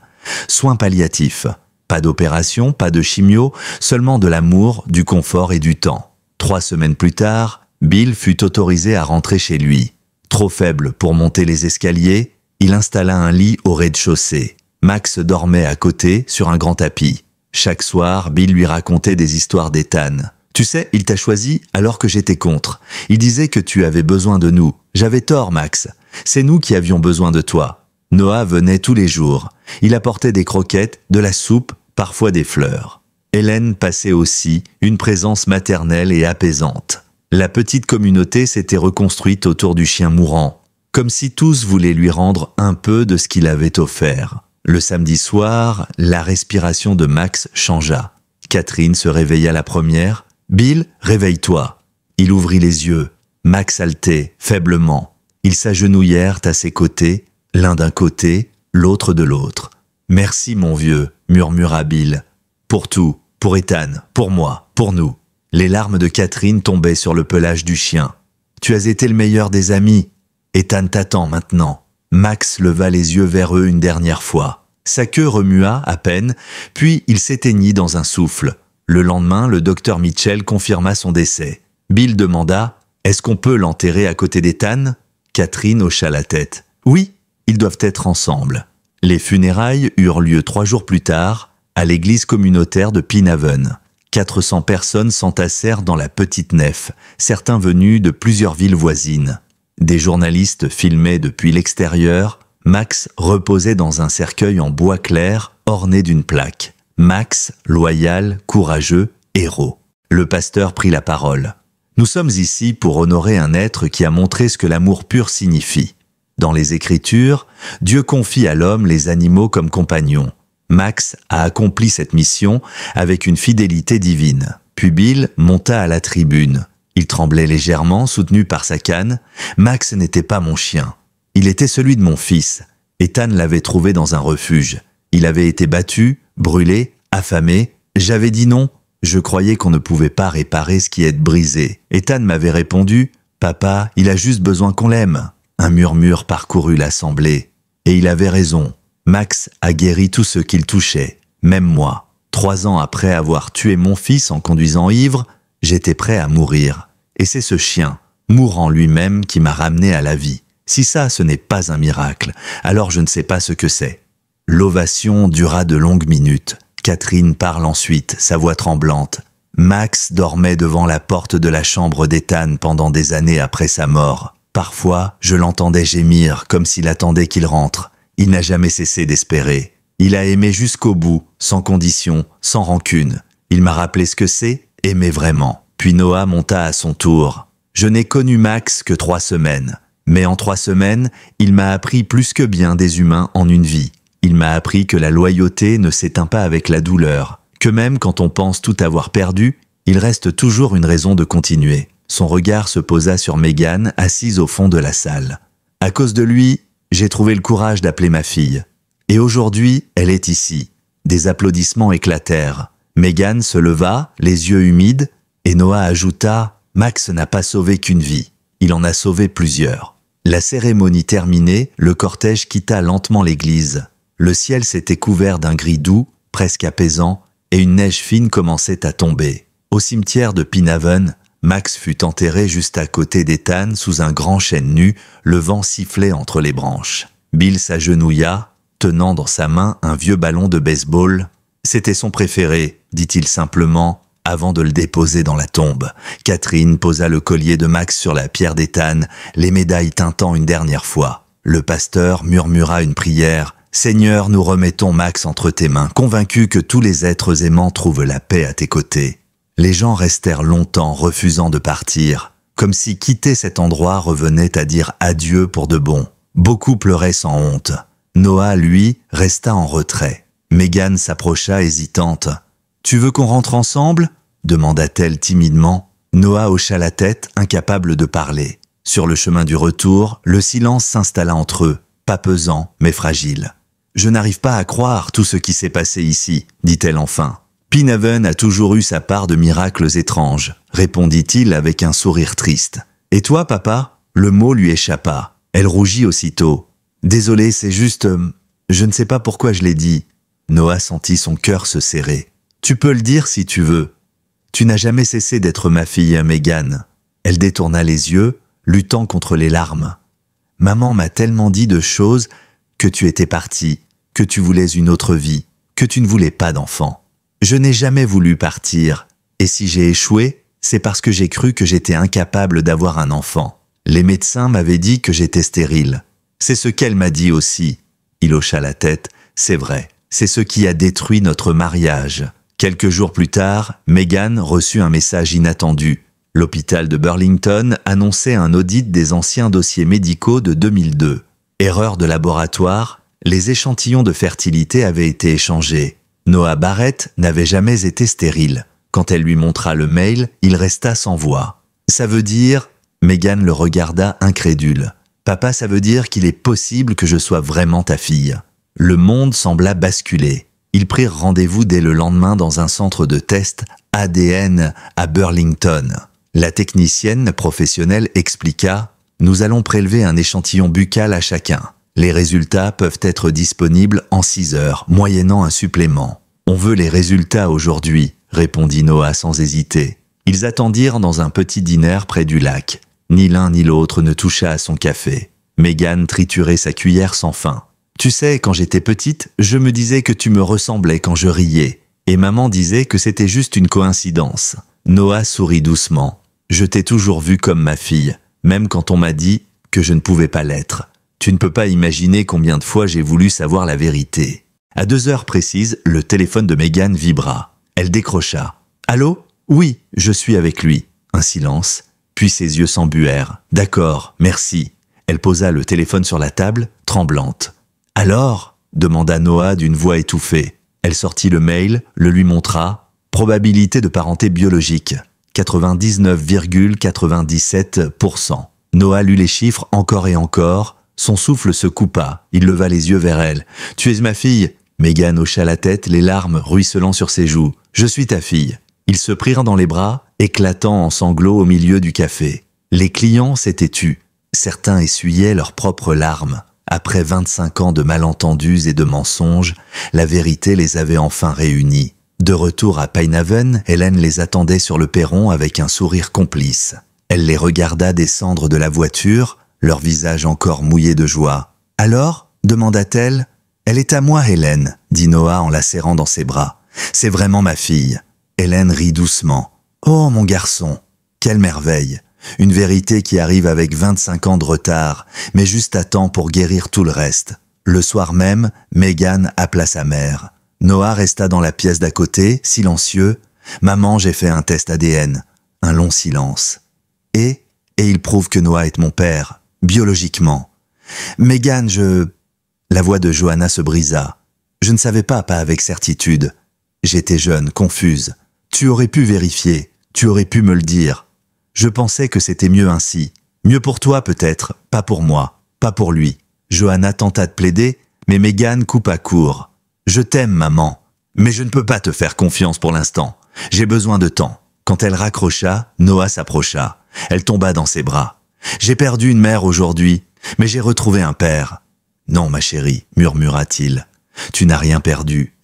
Soins palliatifs. Pas d'opération, pas de chimio, seulement de l'amour, du confort et du temps. 3 semaines plus tard, Bill fut autorisé à rentrer chez lui. Trop faible pour monter les escaliers, il installa un lit au rez-de-chaussée. Max dormait à côté, sur un grand tapis. Chaque soir, Bill lui racontait des histoires d'Ethan. « Tu sais, il t'a choisi alors que j'étais contre. Il disait que tu avais besoin de nous. J'avais tort, Max. C'est nous qui avions besoin de toi. » Noah venait tous les jours. Il apportait des croquettes, de la soupe, parfois des fleurs. Hélène passait aussi, une présence maternelle et apaisante. La petite communauté s'était reconstruite autour du chien mourant, comme si tous voulaient lui rendre un peu de ce qu'il avait offert. Le samedi soir, la respiration de Max changea. Catherine se réveilla la première. « Bill, réveille-toi !» Il ouvrit les yeux. Max haletait, faiblement. Ils s'agenouillèrent à ses côtés, l'un d'un côté, l'autre de l'autre. « Merci, mon vieux, » murmura Bill. « Pour tout, pour Ethan, pour moi, pour nous. » Les larmes de Catherine tombaient sur le pelage du chien. « Tu as été le meilleur des amis. Ethan t'attend maintenant. » Max leva les yeux vers eux une dernière fois. Sa queue remua à peine, puis il s'éteignit dans un souffle. Le lendemain, le docteur Mitchell confirma son décès. Bill demanda « Est-ce qu'on peut l'enterrer à côté d'Ethan ?» Catherine hocha la tête. « Oui, ils doivent être ensemble. » Les funérailles eurent lieu 3 jours plus tard, à l'église communautaire de Pinhaven. 400 personnes s'entassèrent dans la petite nef, certains venus de plusieurs villes voisines. Des journalistes filmaient depuis l'extérieur. Max reposait dans un cercueil en bois clair, orné d'une plaque. Max, loyal, courageux, héros. Le pasteur prit la parole. Nous sommes ici pour honorer un être qui a montré ce que l'amour pur signifie. Dans les Écritures, Dieu confie à l'homme les animaux comme compagnons. Max a accompli cette mission avec une fidélité divine. Puis Bill monta à la tribune. Il tremblait légèrement, soutenu par sa canne. Max n'était pas mon chien. Il était celui de mon fils. Ethan l'avait trouvé dans un refuge. Il avait été battu, brûlé, affamé. J'avais dit non. Je croyais qu'on ne pouvait pas réparer ce qui est brisé. Ethan m'avait répondu « Papa, il a juste besoin qu'on l'aime ». Un murmure parcourut l'assemblée. Et il avait raison. Max a guéri tous ceux qu'il touchait, même moi. 3 ans après avoir tué mon fils en conduisant ivre, j'étais prêt à mourir. Et c'est ce chien, mourant lui-même, qui m'a ramené à la vie. Si ça, ce n'est pas un miracle, alors je ne sais pas ce que c'est. L'ovation dura de longues minutes. Catherine parle ensuite, sa voix tremblante. Max dormait devant la porte de la chambre d'Ethan pendant des années après sa mort. Parfois, je l'entendais gémir, comme s'il attendait qu'il rentre. Il n'a jamais cessé d'espérer. Il a aimé jusqu'au bout, sans condition, sans rancune. Il m'a rappelé ce que c'est, aimer vraiment. Puis Noah monta à son tour. Je n'ai connu Max que 3 semaines. Mais en 3 semaines, il m'a appris plus que bien des humains en une vie. Il m'a appris que la loyauté ne s'éteint pas avec la douleur, que même quand on pense tout avoir perdu, il reste toujours une raison de continuer. Son regard se posa sur Megan, assise au fond de la salle. À cause de lui, j'ai trouvé le courage d'appeler ma fille. Et aujourd'hui, elle est ici. Des applaudissements éclatèrent. Megan se leva, les yeux humides, et Noah ajouta « Max n'a pas sauvé qu'une vie. Il en a sauvé plusieurs. » La cérémonie terminée, le cortège quitta lentement l'église. Le ciel s'était couvert d'un gris doux, presque apaisant, et une neige fine commençait à tomber. Au cimetière de Pinhaven, Max fut enterré juste à côté d'Ethan sous un grand chêne nu, le vent sifflait entre les branches. Bill s'agenouilla, tenant dans sa main un vieux ballon de baseball. C'était son préféré, dit-il simplement, avant de le déposer dans la tombe. Catherine posa le collier de Max sur la pierre d'Ethan, les médailles tintant une dernière fois. Le pasteur murmura une prière. « Seigneur, nous remettons Max entre tes mains, convaincus que tous les êtres aimants trouvent la paix à tes côtés. » Les gens restèrent longtemps refusant de partir, comme si quitter cet endroit revenait à dire adieu pour de bon. Beaucoup pleuraient sans honte. Noah, lui, resta en retrait. Megan s'approcha hésitante. « Tu veux qu'on rentre ensemble ?» demanda-t-elle timidement. Noah hocha la tête, incapable de parler. Sur le chemin du retour, le silence s'installa entre eux, pas pesant, mais fragile. « Je n'arrive pas à croire tout ce qui s'est passé ici, » dit-elle enfin. « Pinhaven a toujours eu sa part de miracles étranges, » répondit-il avec un sourire triste. « Et toi, papa ?» Le mot lui échappa. Elle rougit aussitôt. « Désolé, c'est juste... je ne sais pas pourquoi je l'ai dit. » Noah sentit son cœur se serrer. « Tu peux le dire si tu veux. Tu n'as jamais cessé d'être ma fille, Megan. » Elle détourna les yeux, luttant contre les larmes. « Maman m'a tellement dit de choses, que tu étais partie, que tu voulais une autre vie, que tu ne voulais pas d'enfant. Je n'ai jamais voulu partir, et si j'ai échoué, c'est parce que j'ai cru que j'étais incapable d'avoir un enfant. Les médecins m'avaient dit que j'étais stérile. C'est ce qu'elle m'a dit aussi. » Il hocha la tête. « C'est vrai, c'est ce qui a détruit notre mariage. » Quelques jours plus tard, Megan reçut un message inattendu. L'hôpital de Burlington annonçait un audit des anciens dossiers médicaux de 2002. Erreur de laboratoire, les échantillons de fertilité avaient été échangés. Noah Barrett n'avait jamais été stérile. Quand elle lui montra le mail, il resta sans voix. « Ça veut dire... » Megan le regarda incrédule. « Papa, ça veut dire qu'il est possible que je sois vraiment ta fille. » Le monde sembla basculer. Ils prirent rendez-vous dès le lendemain dans un centre de test ADN à Burlington. La technicienne professionnelle expliqua « Nous allons prélever un échantillon buccal à chacun. Les résultats peuvent être disponibles en 6 heures, moyennant un supplément. »« On veut les résultats aujourd'hui, » répondit Noah sans hésiter. Ils attendirent dans un petit dîner près du lac. Ni l'un ni l'autre ne toucha à son café. Megan triturait sa cuillère sans fin. « Tu sais, quand j'étais petite, je me disais que tu me ressemblais quand je riais. Et maman disait que c'était juste une coïncidence. Noah sourit doucement. Je t'ai toujours vu comme ma fille, même quand on m'a dit que je ne pouvais pas l'être. Tu ne peux pas imaginer combien de fois j'ai voulu savoir la vérité. À 2 heures précises, le téléphone de Megan vibra. Elle décrocha. « Allô ? Oui, je suis avec lui. » Un silence, puis ses yeux s'embuèrent. « D'accord, merci. » Elle posa le téléphone sur la table, tremblante. « Alors ?» demanda Noah d'une voix étouffée. Elle sortit le mail, le lui montra. Probabilité de parenté biologique. 99,97%. Noah lut les chiffres encore et encore. Son souffle se coupa. Il leva les yeux vers elle. « Tu es ma fille ?» Megan hocha la tête, les larmes ruisselant sur ses joues. « Je suis ta fille. » Ils se prirent dans les bras, éclatant en sanglots au milieu du café. Les clients s'étaient tus. Certains essuyaient leurs propres larmes. Après 25 ans de malentendus et de mensonges, la vérité les avait enfin réunis. De retour à Pinehaven, Hélène les attendait sur le perron avec un sourire complice. Elle les regarda descendre de la voiture, leur visage encore mouillé de joie. « Alors ?» demanda-t-elle. « Elle est à moi, Hélène, » dit Noah en la serrant dans ses bras. « C'est vraiment ma fille. » Hélène rit doucement. « Oh, mon garçon, quelle merveille ! Une vérité qui arrive avec 25 ans de retard, mais juste à temps pour guérir tout le reste. » Le soir même, Megan appela sa mère. Noah resta dans la pièce d'à côté, silencieux. « Maman, j'ai fait un test ADN. » Un long silence. « Et il prouve que Noah est mon père, biologiquement. »« Megan, je... » La voix de Johanna se brisa. « Je ne savais pas avec certitude. J'étais jeune, confuse. Tu aurais pu vérifier, tu aurais pu me le dire. Je pensais que c'était mieux ainsi. Mieux pour toi peut-être, pas pour moi, pas pour lui. » Johanna tenta de plaider, mais Megan coupa court. « Je t'aime, maman, mais je ne peux pas te faire confiance pour l'instant. J'ai besoin de temps. » Quand elle raccrocha, Noah s'approcha. Elle tomba dans ses bras. « J'ai perdu une mère aujourd'hui, mais j'ai retrouvé un père. »« Non, ma chérie, » murmura-t-il. « Tu n'as rien perdu.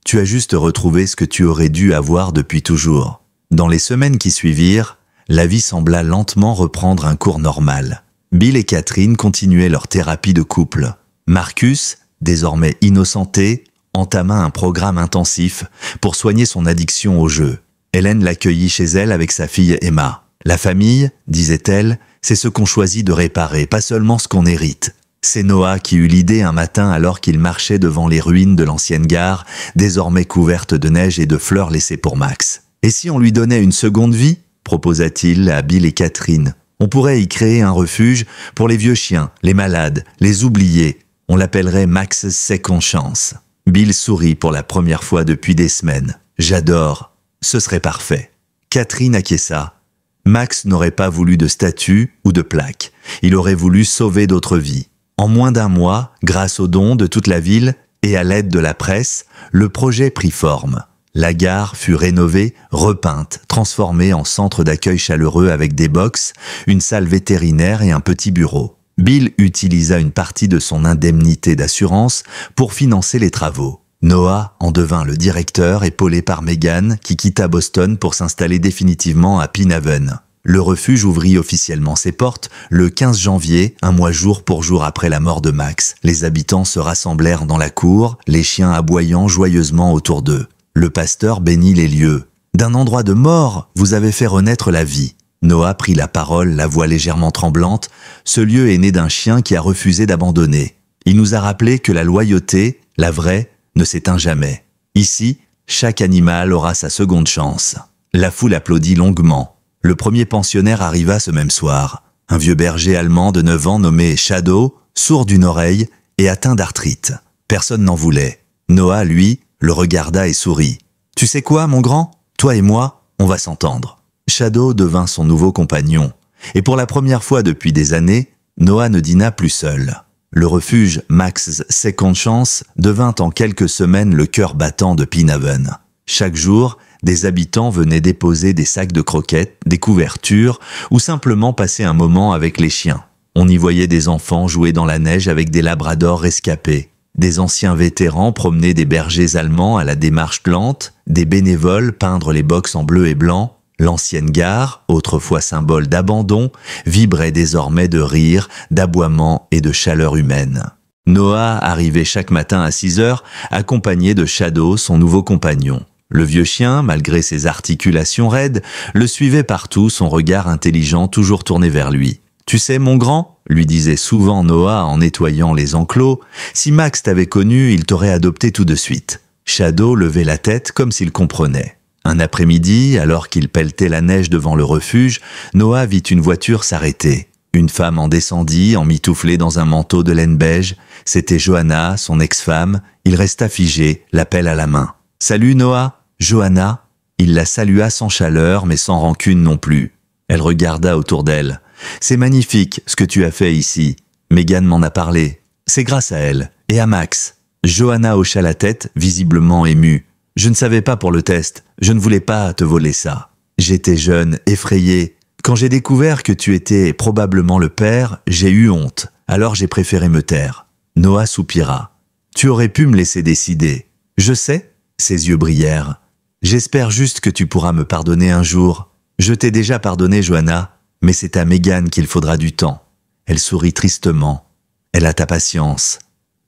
Tu as juste retrouvé ce que tu aurais dû avoir depuis toujours. » Dans les semaines qui suivirent, la vie sembla lentement reprendre un cours normal. Bill et Catherine continuaient leur thérapie de couple. Marcus, désormais innocenté, entama un programme intensif pour soigner son addiction au jeu. Hélène l'accueillit chez elle avec sa fille Emma. « La famille, disait-elle, c'est ce qu'on choisit de réparer, pas seulement ce qu'on hérite. » C'est Noah qui eut l'idée un matin alors qu'il marchait devant les ruines de l'ancienne gare, désormais couverte de neige et de fleurs laissées pour Max. « Et si on lui donnait une seconde vie ?» proposa-t-il à Bill et Catherine. « On pourrait y créer un refuge pour les vieux chiens, les malades, les oubliés. On l'appellerait Max's Second Chance. » Bill sourit pour la première fois depuis des semaines. « J'adore. Ce serait parfait. » Catherine acquiesça. Max n'aurait pas voulu de statue ou de plaque. Il aurait voulu sauver d'autres vies. En moins d'1 mois, grâce aux dons de toute la ville et à l'aide de la presse, le projet prit forme. La gare fut rénovée, repeinte, transformée en centre d'accueil chaleureux avec des box, une salle vétérinaire et un petit bureau. Bill utilisa une partie de son indemnité d'assurance pour financer les travaux. Noah en devint le directeur, épaulé par Megan, qui quitta Boston pour s'installer définitivement à Pinehaven. Le refuge ouvrit officiellement ses portes le 15 janvier, un mois jour pour jour après la mort de Max. Les habitants se rassemblèrent dans la cour, les chiens aboyant joyeusement autour d'eux. Le pasteur bénit les lieux. « D'un endroit de mort, vous avez fait renaître la vie. » Noah prit la parole, la voix légèrement tremblante. « Ce lieu est né d'un chien qui a refusé d'abandonner. Il nous a rappelé que la loyauté, la vraie, ne s'éteint jamais. Ici, chaque animal aura sa seconde chance. » La foule applaudit longuement. Le premier pensionnaire arriva ce même soir. Un vieux berger allemand de 9 ans nommé Shadow, sourd d'une oreille et atteint d'arthrite. Personne n'en voulait. Noah, lui, le regarda et sourit. « Tu sais quoi, mon grand ? Toi et moi, on va s'entendre. » Shadow devint son nouveau compagnon. Et pour la première fois depuis des années, Noah ne dîna plus seul. Le refuge Max's Second Chance devint en quelques semaines le cœur battant de Pinehaven. Chaque jour, des habitants venaient déposer des sacs de croquettes, des couvertures ou simplement passer un moment avec les chiens. On y voyait des enfants jouer dans la neige avec des labradors rescapés. Des anciens vétérans promener des bergers allemands à la démarche lente, des bénévoles peindre les box en bleu et blanc. L'ancienne gare, autrefois symbole d'abandon, vibrait désormais de rire, d'aboiements et de chaleur humaine. Noah arrivait chaque matin à 6 heures, accompagné de Shadow, son nouveau compagnon. Le vieux chien, malgré ses articulations raides, le suivait partout, son regard intelligent toujours tourné vers lui. « Tu sais, mon grand ?» lui disait souvent Noah en nettoyant les enclos, « si Max t'avait connu, il t'aurait adopté tout de suite. » Shadow levait la tête comme s'il comprenait. Un après-midi, alors qu'il pelletait la neige devant le refuge, Noah vit une voiture s'arrêter. Une femme en descendit, emmitouflée dans un manteau de laine beige. C'était Johanna, son ex-femme. Il resta figé, l'appel à la main. « Salut Noah !»« Johanna ?» Il la salua sans chaleur, mais sans rancune non plus. Elle regarda autour d'elle. « C'est magnifique, ce que tu as fait ici. Megan m'en a parlé. C'est grâce à elle. Et à Max. » Johanna hocha la tête, visiblement émue. « Je ne savais pas pour le test. Je ne voulais pas te voler ça. J'étais jeune, effrayé. Quand j'ai découvert que tu étais probablement le père, j'ai eu honte. Alors j'ai préféré me taire. » Noah soupira. « Tu aurais pu me laisser décider. »« Je sais. » Ses yeux brillèrent. « J'espère juste que tu pourras me pardonner un jour. Je t'ai déjà pardonné, Johanna, mais c'est à Megan qu'il faudra du temps. » Elle sourit tristement. « Elle a ta patience.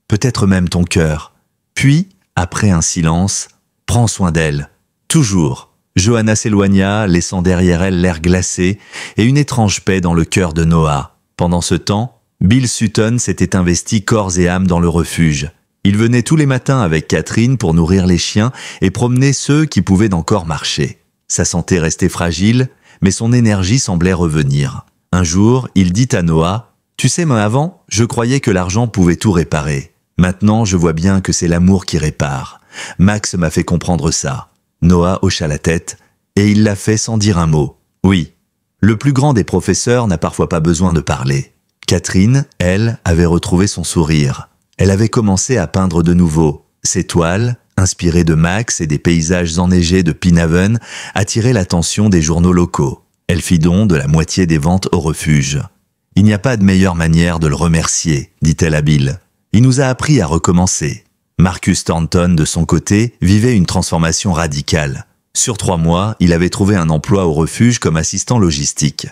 Peut-être même ton cœur. » Puis, après un silence, « Prends soin d'elle. Toujours. » Johanna s'éloigna, laissant derrière elle l'air glacé et une étrange paix dans le cœur de Noah. Pendant ce temps, Bill Sutton s'était investi corps et âme dans le refuge. Il venait tous les matins avec Catherine pour nourrir les chiens et promener ceux qui pouvaient encore marcher. Sa santé restait fragile, mais son énergie semblait revenir. Un jour, il dit à Noah, « Tu sais, moi avant, je croyais que l'argent pouvait tout réparer. Maintenant, je vois bien que c'est l'amour qui répare. Max m'a fait comprendre ça. » Noah hocha la tête, et il l'a fait sans dire un mot. Oui, le plus grand des professeurs n'a parfois pas besoin de parler. Catherine, elle, avait retrouvé son sourire. Elle avait commencé à peindre de nouveau. Ses toiles, inspirées de Max et des paysages enneigés de Pinhaven, attiraient l'attention des journaux locaux. Elle fit don de la moitié des ventes au refuge. « Il n'y a pas de meilleure manière de le remercier, dit-elle à Bill. Il nous a appris à recommencer. » Marcus Thornton, de son côté, vivait une transformation radicale. Sur 3 mois, il avait trouvé un emploi au refuge comme assistant logistique.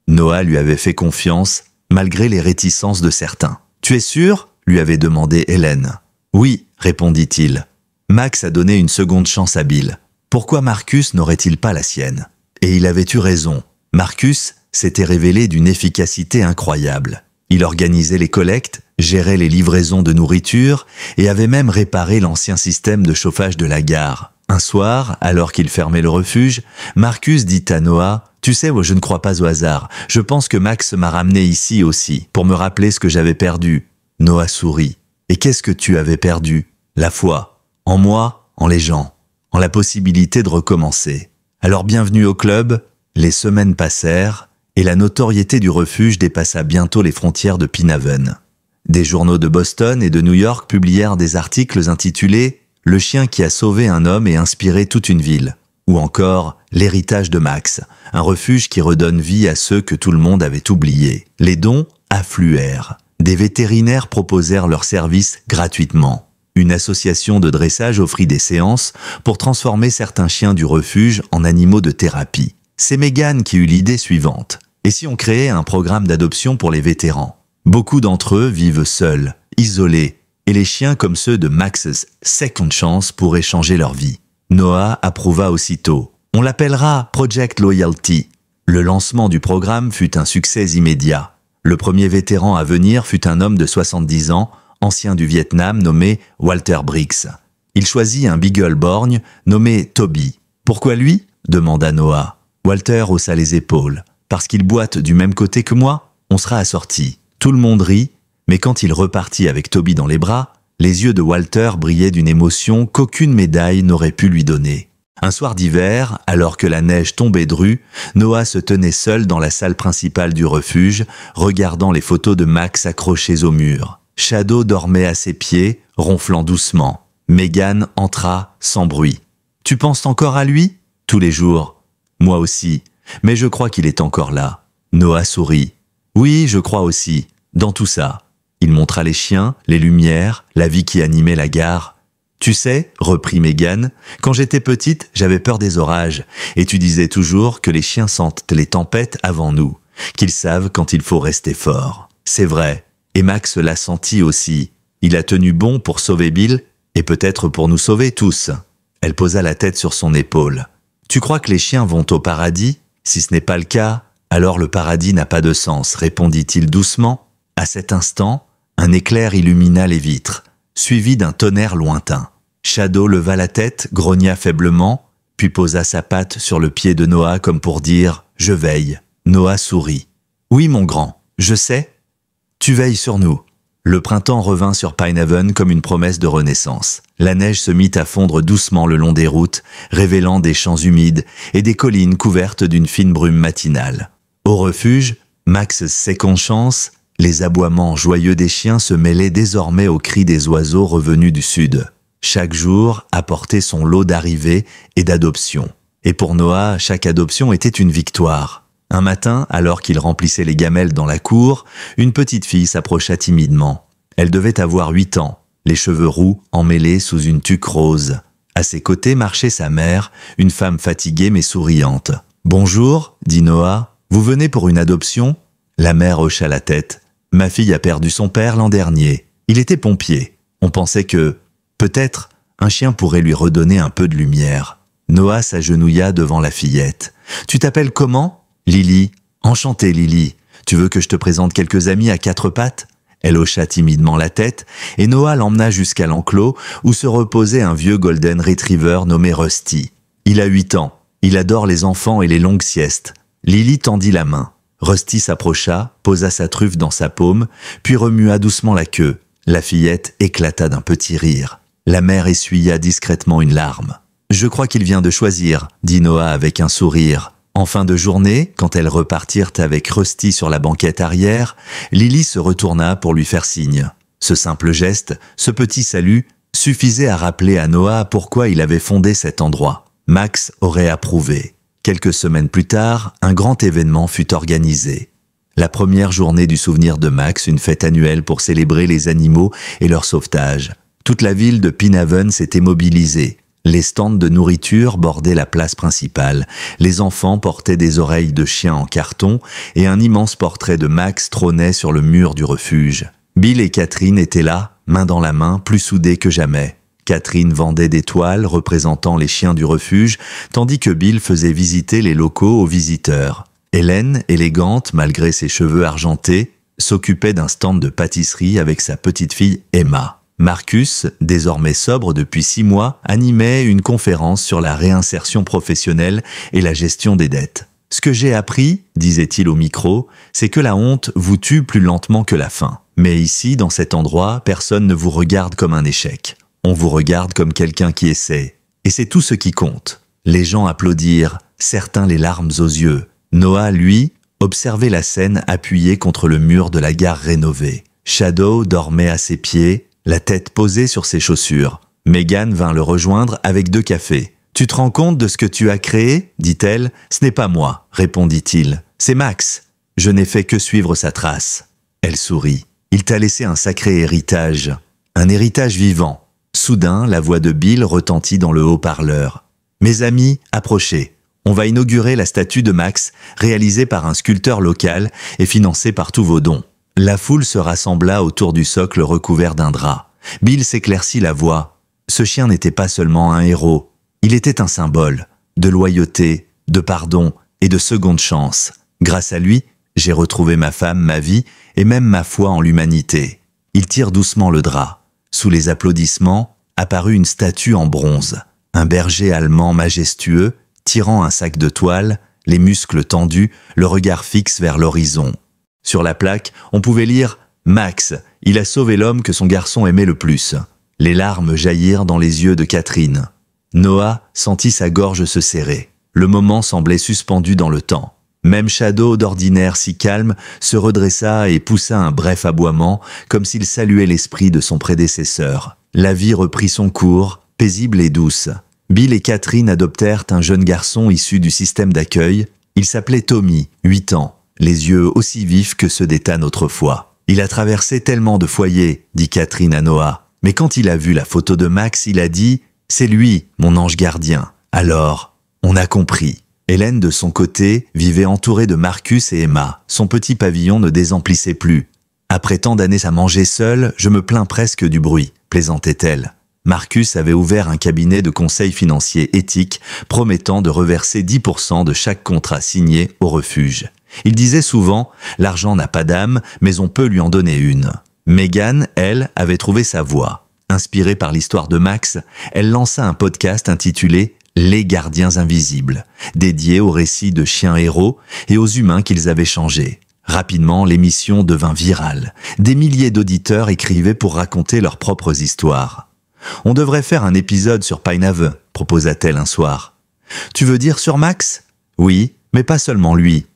Noah lui avait fait confiance, malgré les réticences de certains. « Tu es sûr ?» lui avait demandé Hélène. « Oui », répondit-il. Max a donné une seconde chance à Bill. Pourquoi Marcus n'aurait-il pas la sienne? Et il avait eu raison. Marcus s'était révélé d'une efficacité incroyable. Il organisait les collectes, gérait les livraisons de nourriture et avait même réparé l'ancien système de chauffage de la gare. Un soir, alors qu'il fermait le refuge, Marcus dit à Noah « Tu sais, je ne crois pas au hasard. Je pense que Max m'a ramené ici aussi, pour me rappeler ce que j'avais perdu. » Noah sourit. « Et qu'est-ce que tu avais perdu ?»« La foi. En moi, en les gens. En la possibilité de recommencer. » Alors bienvenue au club, les semaines passèrent et la notoriété du refuge dépassa bientôt les frontières de Pinhaven. Des journaux de Boston et de New York publièrent des articles intitulés « Le chien qui a sauvé un homme et inspiré toute une ville » ou encore « L'héritage de Max, un refuge qui redonne vie à ceux que tout le monde avait oubliés ». Les dons affluèrent. Des vétérinaires proposèrent leurs services gratuitement. Une association de dressage offrit des séances pour transformer certains chiens du refuge en animaux de thérapie. C'est Megan qui eut l'idée suivante. Et si on créait un programme d'adoption pour les vétérans? Beaucoup d'entre eux vivent seuls, isolés, et les chiens comme ceux de Max's Second Chance pourraient changer leur vie. Noah approuva aussitôt. On l'appellera Project Loyalty. Le lancement du programme fut un succès immédiat. Le premier vétéran à venir fut un homme de 70 ans, ancien du Vietnam, nommé Walter Briggs. Il choisit un beagle borgne nommé Toby. « Pourquoi lui ?» demanda Noah. Walter haussa les épaules. « Parce qu'il boite du même côté que moi, on sera assortis. » Tout le monde rit, mais quand il repartit avec Toby dans les bras, les yeux de Walter brillaient d'une émotion qu'aucune médaille n'aurait pu lui donner. Un soir d'hiver, alors que la neige tombait drue, Noah se tenait seul dans la salle principale du refuge, regardant les photos de Max accrochées au mur. Shadow dormait à ses pieds, ronflant doucement. Megan entra sans bruit. « Tu penses encore à lui ?»« Tous les jours. »« Moi aussi. Mais je crois qu'il est encore là. » Noah sourit. « Oui, je crois aussi. Dans tout ça. » Il montra les chiens, les lumières, la vie qui animait la gare. « Tu sais, reprit Megan, quand j'étais petite, j'avais peur des orages, et tu disais toujours que les chiens sentent les tempêtes avant nous, qu'ils savent quand il faut rester fort. C'est vrai, et Max l'a senti aussi. Il a tenu bon pour sauver Bill et peut-être pour nous sauver tous. Elle posa la tête sur son épaule. Tu crois que les chiens vont au paradis? Si ce n'est pas le cas, alors le paradis n'a pas de sens, répondit-il doucement. À cet instant, un éclair illumina les vitres, suivi d'un tonnerre lointain. Shadow leva la tête, grogna faiblement, puis posa sa patte sur le pied de Noah comme pour dire « Je veille ». Noah sourit. « Oui, mon grand, je sais. Tu veilles sur nous. » Le printemps revint sur Pinehaven comme une promesse de renaissance. La neige se mit à fondre doucement le long des routes, révélant des champs humides et des collines couvertes d'une fine brume matinale. Au refuge, Max sait qu'en chance, les aboiements joyeux des chiens se mêlaient désormais aux cris des oiseaux revenus du sud. Chaque jour apportait son lot d'arrivées et d'adoptions. Et pour Noah, chaque adoption était une victoire. Un matin, alors qu'il remplissait les gamelles dans la cour, une petite fille s'approcha timidement. Elle devait avoir 8 ans, les cheveux roux emmêlés sous une tuque rose. À ses côtés marchait sa mère, une femme fatiguée mais souriante. « Bonjour, dit Noah, vous venez pour une adoption ?» La mère hocha la tête. « Ma fille a perdu son père l'an dernier. Il était pompier. On pensait que, peut-être, un chien pourrait lui redonner un peu de lumière. » Noah s'agenouilla devant la fillette. « Tu t'appelles comment ?» « Lily. Enchantée, Lily. Tu veux que je te présente quelques amis à 4 pattes ?» Elle hocha timidement la tête, et Noah l'emmena jusqu'à l'enclos où se reposait un vieux golden retriever nommé Rusty. Il a 8 ans. Il adore les enfants et les longues siestes. Lily tendit la main. Rusty s'approcha, posa sa truffe dans sa paume, puis remua doucement la queue. La fillette éclata d'un petit rire. La mère essuya discrètement une larme. « Je crois qu'il vient de choisir, » dit Noah avec un sourire. En fin de journée, quand elles repartirent avec Rusty sur la banquette arrière, Lily se retourna pour lui faire signe. Ce simple geste, ce petit salut, suffisait à rappeler à Noah pourquoi il avait fondé cet endroit. Max aurait approuvé. Quelques semaines plus tard, un grand événement fut organisé. La première journée du souvenir de Max, une fête annuelle pour célébrer les animaux et leur sauvetage. Toute la ville de Pinehaven s'était mobilisée. Les stands de nourriture bordaient la place principale. Les enfants portaient des oreilles de chien en carton et un immense portrait de Max trônait sur le mur du refuge. Bill et Catherine étaient là, main dans la main, plus soudés que jamais. Catherine vendait des toiles représentant les chiens du refuge, tandis que Bill faisait visiter les locaux aux visiteurs. Hélène, élégante malgré ses cheveux argentés, s'occupait d'un stand de pâtisserie avec sa petite fille Emma. Marcus, désormais sobre depuis 6 mois, animait une conférence sur la réinsertion professionnelle et la gestion des dettes. « Ce que j'ai appris, disait-il au micro, c'est que la honte vous tue plus lentement que la faim. Mais ici, dans cet endroit, personne ne vous regarde comme un échec. On vous regarde comme quelqu'un qui essaie. Et c'est tout ce qui compte. » Les gens applaudirent, certains les larmes aux yeux. Noah, lui, observait la scène appuyée contre le mur de la gare rénovée. Shadow dormait à ses pieds, la tête posée sur ses chaussures. Megan vint le rejoindre avec 2 cafés. « Tu te rends compte de ce que tu as créé ?» dit-elle. « Ce n'est pas moi, répondit-il. C'est Max. Je n'ai fait que suivre sa trace. » Elle sourit. « Il t'a laissé un sacré héritage. Un héritage vivant. » Soudain, la voix de Bill retentit dans le haut-parleur. « Mes amis, approchez. On va inaugurer la statue de Max, réalisée par un sculpteur local et financée par tous vos dons. » La foule se rassembla autour du socle recouvert d'un drap. Bill s'éclaircit la voix. Ce chien n'était pas seulement un héros. Il était un symbole de loyauté, de pardon et de seconde chance. Grâce à lui, j'ai retrouvé ma femme, ma vie et même ma foi en l'humanité. Il tire doucement le drap. Sous les applaudissements, apparut une statue en bronze. Un berger allemand majestueux, tirant un sac de toile, les muscles tendus, le regard fixe vers l'horizon. Sur la plaque, on pouvait lire « Max, il a sauvé l'homme que son garçon aimait le plus ». Les larmes jaillirent dans les yeux de Catherine. Noah sentit sa gorge se serrer. Le moment semblait suspendu dans le temps. Même Shadow, d'ordinaire si calme, se redressa et poussa un bref aboiement, comme s'il saluait l'esprit de son prédécesseur. La vie reprit son cours, paisible et douce. Bill et Catherine adoptèrent un jeune garçon issu du système d'accueil. Il s'appelait Tommy, 8 ans. Les yeux aussi vifs que ceux d'Ethan autrefois. « Il a traversé tellement de foyers, » dit Catherine à Noah. Mais quand il a vu la photo de Max, il a dit « C'est lui, mon ange gardien. » Alors, on a compris. Hélène, de son côté, vivait entourée de Marcus et Emma. Son petit pavillon ne désemplissait plus. Après tant d'années à manger seule, je me plains presque du bruit, plaisantait-elle. Marcus avait ouvert un cabinet de conseil financier éthique promettant de reverser 10% de chaque contrat signé au refuge. Il disait souvent « L'argent n'a pas d'âme, mais on peut lui en donner une ». Megan, elle, avait trouvé sa voie. Inspirée par l'histoire de Max, elle lança un podcast intitulé « Les gardiens invisibles », dédié aux récits de chiens héros et aux humains qu'ils avaient changés. Rapidement, l'émission devint virale. Des milliers d'auditeurs écrivaient pour raconter leurs propres histoires. « On devrait faire un épisode sur Pinehaven », proposa-t-elle un soir. « Tu veux dire sur Max ?»« Oui, mais pas seulement lui.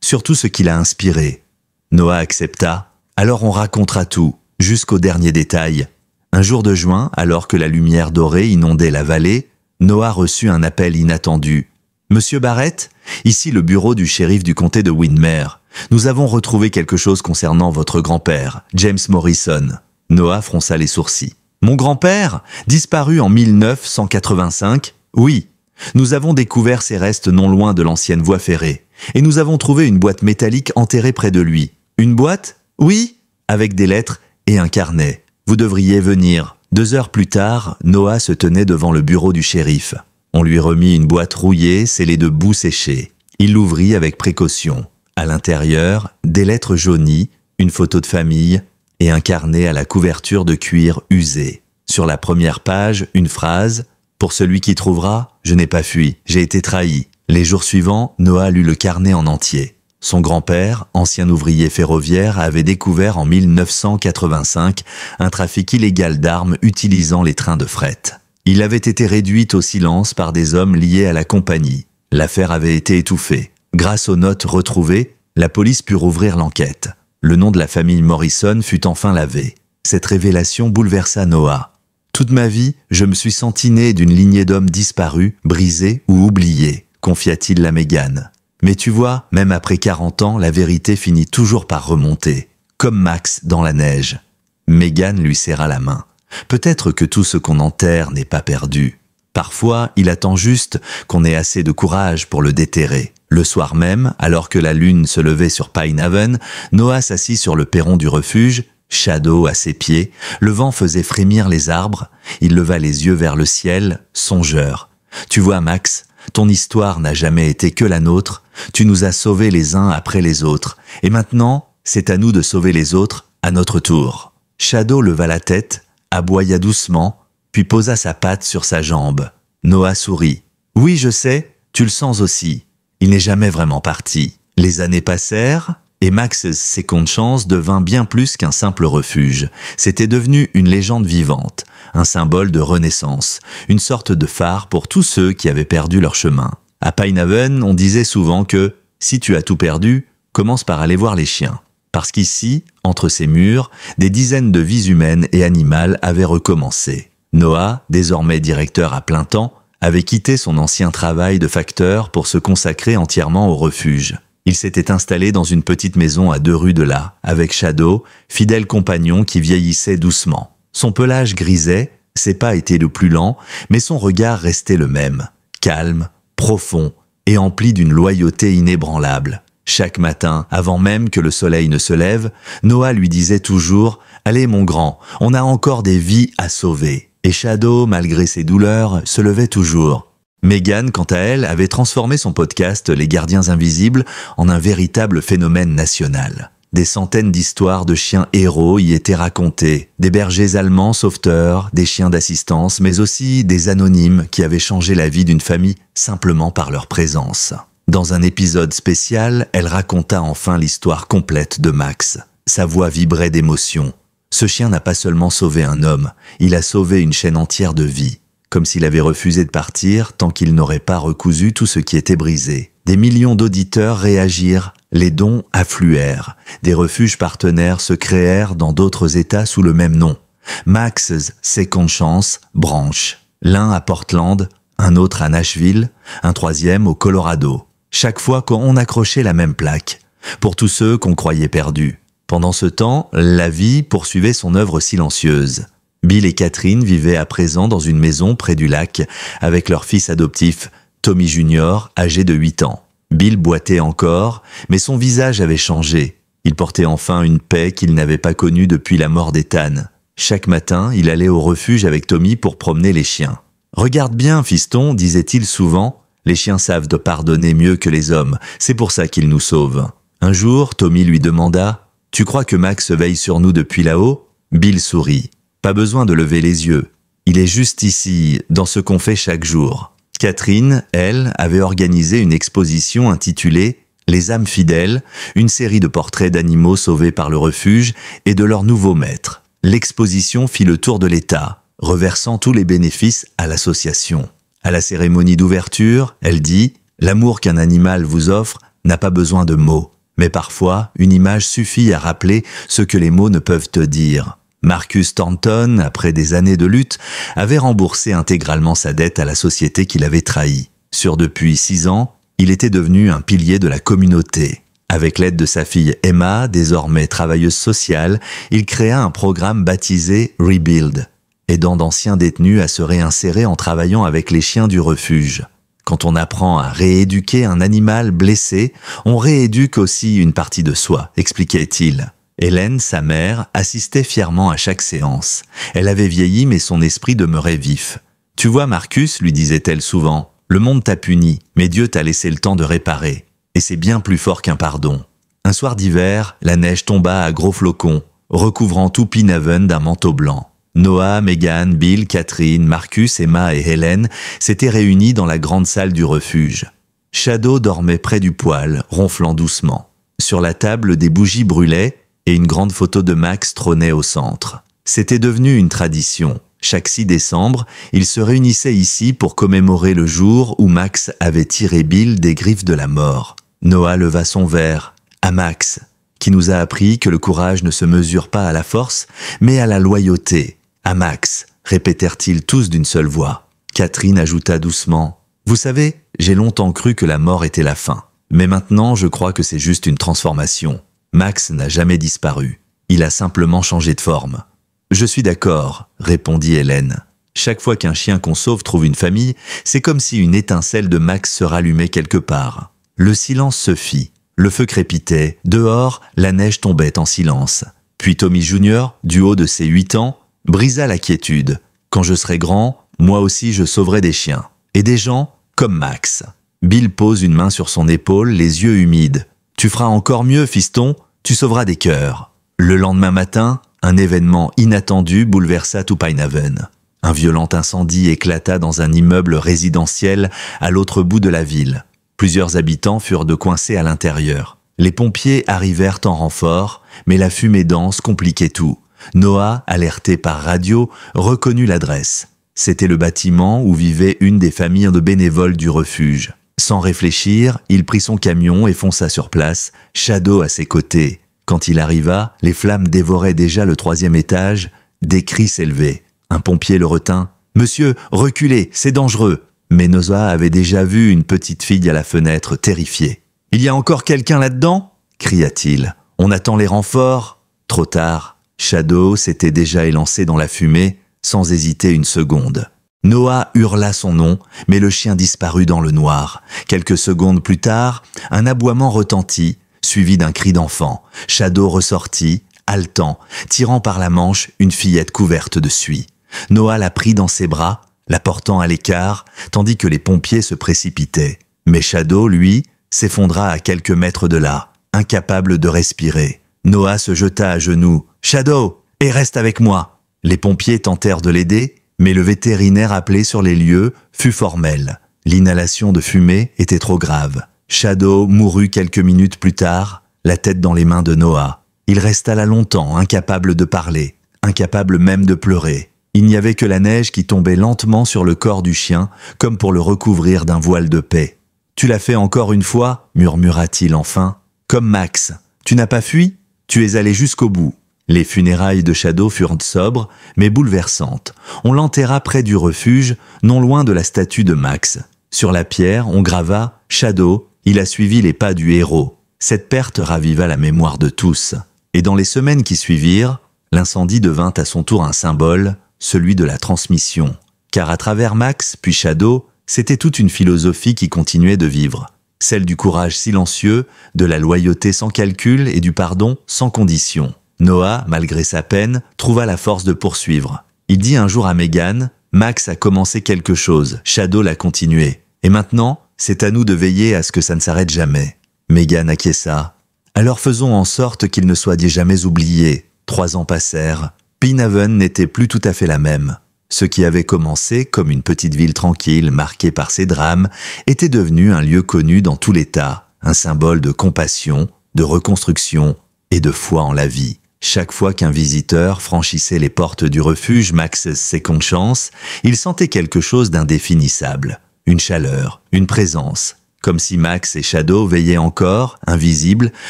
Surtout ce qui l'a inspiré. » Noah accepta. « Alors on racontera tout, jusqu'au dernier détail. » Un jour de juin, alors que la lumière dorée inondait la vallée, Noah reçut un appel inattendu. « Monsieur Barrett, ici le bureau du shérif du comté de Windermere. Nous avons retrouvé quelque chose concernant votre grand-père, James Morrison. » Noah fronça les sourcils. « Mon grand-père, disparu en 1985 ? Oui. Nous avons découvert ses restes non loin de l'ancienne voie ferrée. Et nous avons trouvé une boîte métallique enterrée près de lui. Une boîte ? Oui, avec des lettres et un carnet. Vous devriez venir. » 2 heures plus tard, Noah se tenait devant le bureau du shérif. On lui remit une boîte rouillée, scellée de boue séchée. Il l'ouvrit avec précaution. À l'intérieur, des lettres jaunies, une photo de famille et un carnet à la couverture de cuir usé. Sur la première page, une phrase « Pour celui qui trouvera, je n'ai pas fui, j'ai été trahi ». Les jours suivants, Noah lut le carnet en entier. Son grand-père, ancien ouvrier ferroviaire, avait découvert en 1985 un trafic illégal d'armes utilisant les trains de fret. Il avait été réduit au silence par des hommes liés à la compagnie. L'affaire avait été étouffée. Grâce aux notes retrouvées, la police put rouvrir l'enquête. Le nom de la famille Morrison fut enfin lavé. Cette révélation bouleversa Noah. « Toute ma vie, je me suis senti né d'une lignée d'hommes disparus, brisés ou oubliés », confia-t-il à Megan. Mais tu vois, même après 40 ans, la vérité finit toujours par remonter. Comme Max dans la neige. Megan lui serra la main. Peut-être que tout ce qu'on enterre n'est pas perdu. Parfois, il attend juste qu'on ait assez de courage pour le déterrer. Le soir même, alors que la lune se levait sur Pinehaven, Noah s'assit sur le perron du refuge, Shadow à ses pieds. Le vent faisait frémir les arbres. Il leva les yeux vers le ciel, songeur. « Tu vois, Max, ton histoire n'a jamais été que la nôtre. Tu nous as sauvés les uns après les autres. Et maintenant, c'est à nous de sauver les autres à notre tour. » Shadow leva la tête, aboya doucement, puis posa sa patte sur sa jambe. Noah sourit. « Oui, je sais, tu le sens aussi. Il n'est jamais vraiment parti. » Les années passèrent, et Max's Second Chance devint bien plus qu'un simple refuge. C'était devenu une légende vivante, un symbole de renaissance, une sorte de phare pour tous ceux qui avaient perdu leur chemin. À Pinehaven, on disait souvent que « si tu as tout perdu, commence par aller voir les chiens ». Parce qu'ici, entre ces murs, des dizaines de vies humaines et animales avaient recommencé. Noah, désormais directeur à plein temps, avait quitté son ancien travail de facteur pour se consacrer entièrement au refuge. Il s'était installé dans une petite maison à 2 rues de là, avec Shadow, fidèle compagnon qui vieillissait doucement. Son pelage grisait, ses pas étaient de plus lents, mais son regard restait le même, calme, profond et empli d'une loyauté inébranlable. Chaque matin, avant même que le soleil ne se lève, Noah lui disait toujours « Allez mon grand, on a encore des vies à sauver ». Et Shadow, malgré ses douleurs, se levait toujours. Megan, quant à elle, avait transformé son podcast « Les gardiens invisibles » en un véritable phénomène national. Des centaines d'histoires de chiens héros y étaient racontées, des bergers allemands sauveteurs, des chiens d'assistance, mais aussi des anonymes qui avaient changé la vie d'une famille simplement par leur présence. Dans un épisode spécial, elle raconta enfin l'histoire complète de Max. Sa voix vibrait d'émotion. Ce chien n'a pas seulement sauvé un homme, il a sauvé une chaîne entière de vies. Comme s'il avait refusé de partir tant qu'il n'aurait pas recousu tout ce qui était brisé. Des millions d'auditeurs réagirent, les dons affluèrent. Des refuges partenaires se créèrent dans d'autres États sous le même nom. Max's Second Chance branche. L'un à Portland, un autre à Nashville, un troisième au Colorado. Chaque fois qu'on accrochait la même plaque. Pour tous ceux qu'on croyait perdus. Pendant ce temps, la vie poursuivait son œuvre silencieuse. Bill et Catherine vivaient à présent dans une maison près du lac avec leur fils adoptif, Tommy Jr., âgé de 8 ans. Bill boitait encore, mais son visage avait changé. Il portait enfin une paix qu'il n'avait pas connue depuis la mort d'Ethan. Chaque matin, il allait au refuge avec Tommy pour promener les chiens. « Regarde bien, fiston, disait-il souvent, les chiens savent de pardonner mieux que les hommes, c'est pour ça qu'ils nous sauvent. » Un jour, Tommy lui demanda « Tu crois que Max veille sur nous depuis là-haut ?» Bill sourit. « Pas besoin de lever les yeux. Il est juste ici, dans ce qu'on fait chaque jour. » Catherine, elle, avait organisé une exposition intitulée « Les âmes fidèles », une série de portraits d'animaux sauvés par le refuge et de leur nouveau maître. L'exposition fit le tour de l'État, reversant tous les bénéfices à l'association. À la cérémonie d'ouverture, elle dit « L'amour qu'un animal vous offre n'a pas besoin de mots, mais parfois une image suffit à rappeler ce que les mots ne peuvent te dire. » Marcus Thornton, après des années de lutte, avait remboursé intégralement sa dette à la société qu'il avait trahie. Sur depuis 6 ans, il était devenu un pilier de la communauté. Avec l'aide de sa fille Emma, désormais travailleuse sociale, il créa un programme baptisé Rebuild, aidant d'anciens détenus à se réinsérer en travaillant avec les chiens du refuge. Quand on apprend à rééduquer un animal blessé, on rééduque aussi une partie de soi, expliquait-il. Hélène, sa mère, assistait fièrement à chaque séance. Elle avait vieilli, mais son esprit demeurait vif. « Tu vois, Marcus, lui disait-elle souvent, le monde t'a puni, mais Dieu t'a laissé le temps de réparer. Et c'est bien plus fort qu'un pardon. » Un soir d'hiver, la neige tomba à gros flocons, recouvrant tout Pinhaven d'un manteau blanc. Noah, Megan, Bill, Catherine, Marcus, Emma et Hélène s'étaient réunis dans la grande salle du refuge. Shadow dormait près du poêle, ronflant doucement. Sur la table, des bougies brûlaient et une grande photo de Max trônait au centre. C'était devenu une tradition. Chaque 6 décembre, ils se réunissaient ici pour commémorer le jour où Max avait tiré Bill des griffes de la mort. Noah leva son verre à Max, qui nous a appris que le courage ne se mesure pas à la force, mais à la loyauté. À Max, répétèrent-ils tous d'une seule voix. Catherine ajouta doucement « Vous savez, j'ai longtemps cru que la mort était la fin. Mais maintenant, je crois que c'est juste une transformation. Max n'a jamais disparu. Il a simplement changé de forme. » « Je suis d'accord, » répondit Hélène. « Chaque fois qu'un chien qu'on sauve trouve une famille, c'est comme si une étincelle de Max se rallumait quelque part. » Le silence se fit. Le feu crépitait. Dehors, la neige tombait en silence. Puis Tommy Junior, du haut de ses 8 ans, brisa la quiétude. « Quand je serai grand, moi aussi je sauverai des chiens. Et des gens comme Max. » Bill pose une main sur son épaule, les yeux humides. « Tu feras encore mieux, fiston, tu sauveras des cœurs. » Le lendemain matin, un événement inattendu bouleversa tout Pinhaven. Un violent incendie éclata dans un immeuble résidentiel à l'autre bout de la ville. Plusieurs habitants furent coincés à l'intérieur. Les pompiers arrivèrent en renfort, mais la fumée dense compliquait tout. Noah, alerté par radio, reconnut l'adresse. C'était le bâtiment où vivait une des familles de bénévoles du refuge. Sans réfléchir, il prit son camion et fonça sur place, Shadow à ses côtés. Quand il arriva, les flammes dévoraient déjà le 3e étage, des cris s'élevaient. Un pompier le retint. « Monsieur, reculez, c'est dangereux !» Mais Noah avait déjà vu une petite fille à la fenêtre, terrifiée. « Il y a encore quelqu'un là-dedans » cria-t-il. « On attend les renforts !» Trop tard. Shadow s'était déjà élancé dans la fumée, sans hésiter une seconde. Noah hurla son nom, mais le chien disparut dans le noir. Quelques secondes plus tard, un aboiement retentit, suivi d'un cri d'enfant. Shadow ressortit, haletant, tirant par la manche une fillette couverte de suie. Noah la prit dans ses bras, la portant à l'écart, tandis que les pompiers se précipitaient. Mais Shadow, lui, s'effondra à quelques mètres de là, incapable de respirer. Noah se jeta à genoux. « Shadow, et reste avec moi !» Les pompiers tentèrent de l'aider, mais le vétérinaire appelé sur les lieux fut formel. L'inhalation de fumée était trop grave. Shadow mourut quelques minutes plus tard, la tête dans les mains de Noah. Il resta là longtemps, incapable de parler, incapable même de pleurer. Il n'y avait que la neige qui tombait lentement sur le corps du chien, comme pour le recouvrir d'un voile de paix. « Tu l'as fait encore une fois » murmura-t-il enfin. « Comme Max. Tu n'as pas fui ? Tu es allé jusqu'au bout. » Les funérailles de Shadow furent sobres, mais bouleversantes. On l'enterra près du refuge, non loin de la statue de Max. Sur la pierre, on grava « Shadow, il a suivi les pas du héros ». Cette perte raviva la mémoire de tous. Et dans les semaines qui suivirent, l'incendie devint à son tour un symbole, celui de la transmission. Car à travers Max, puis Shadow, c'était toute une philosophie qui continuait de vivre. celle du courage silencieux, de la loyauté sans calcul et du pardon sans condition. Noah, malgré sa peine, trouva la force de poursuivre. Il dit un jour à Megan, « Max a commencé quelque chose, Shadow l'a continué. Et maintenant, c'est à nous de veiller à ce que ça ne s'arrête jamais. » Megan acquiesça. « Alors faisons en sorte qu'il ne soit jamais oublié. » 3 ans passèrent. Pinhaven n'était plus tout à fait la même. Ce qui avait commencé comme une petite ville tranquille marquée par ses drames était devenu un lieu connu dans tout l'État, un symbole de compassion, de reconstruction et de foi en la vie. Chaque fois qu'un visiteur franchissait les portes du refuge Max's Second Chance, il sentait quelque chose d'indéfinissable. Une chaleur, une présence, comme si Max et Shadow veillaient encore, invisibles,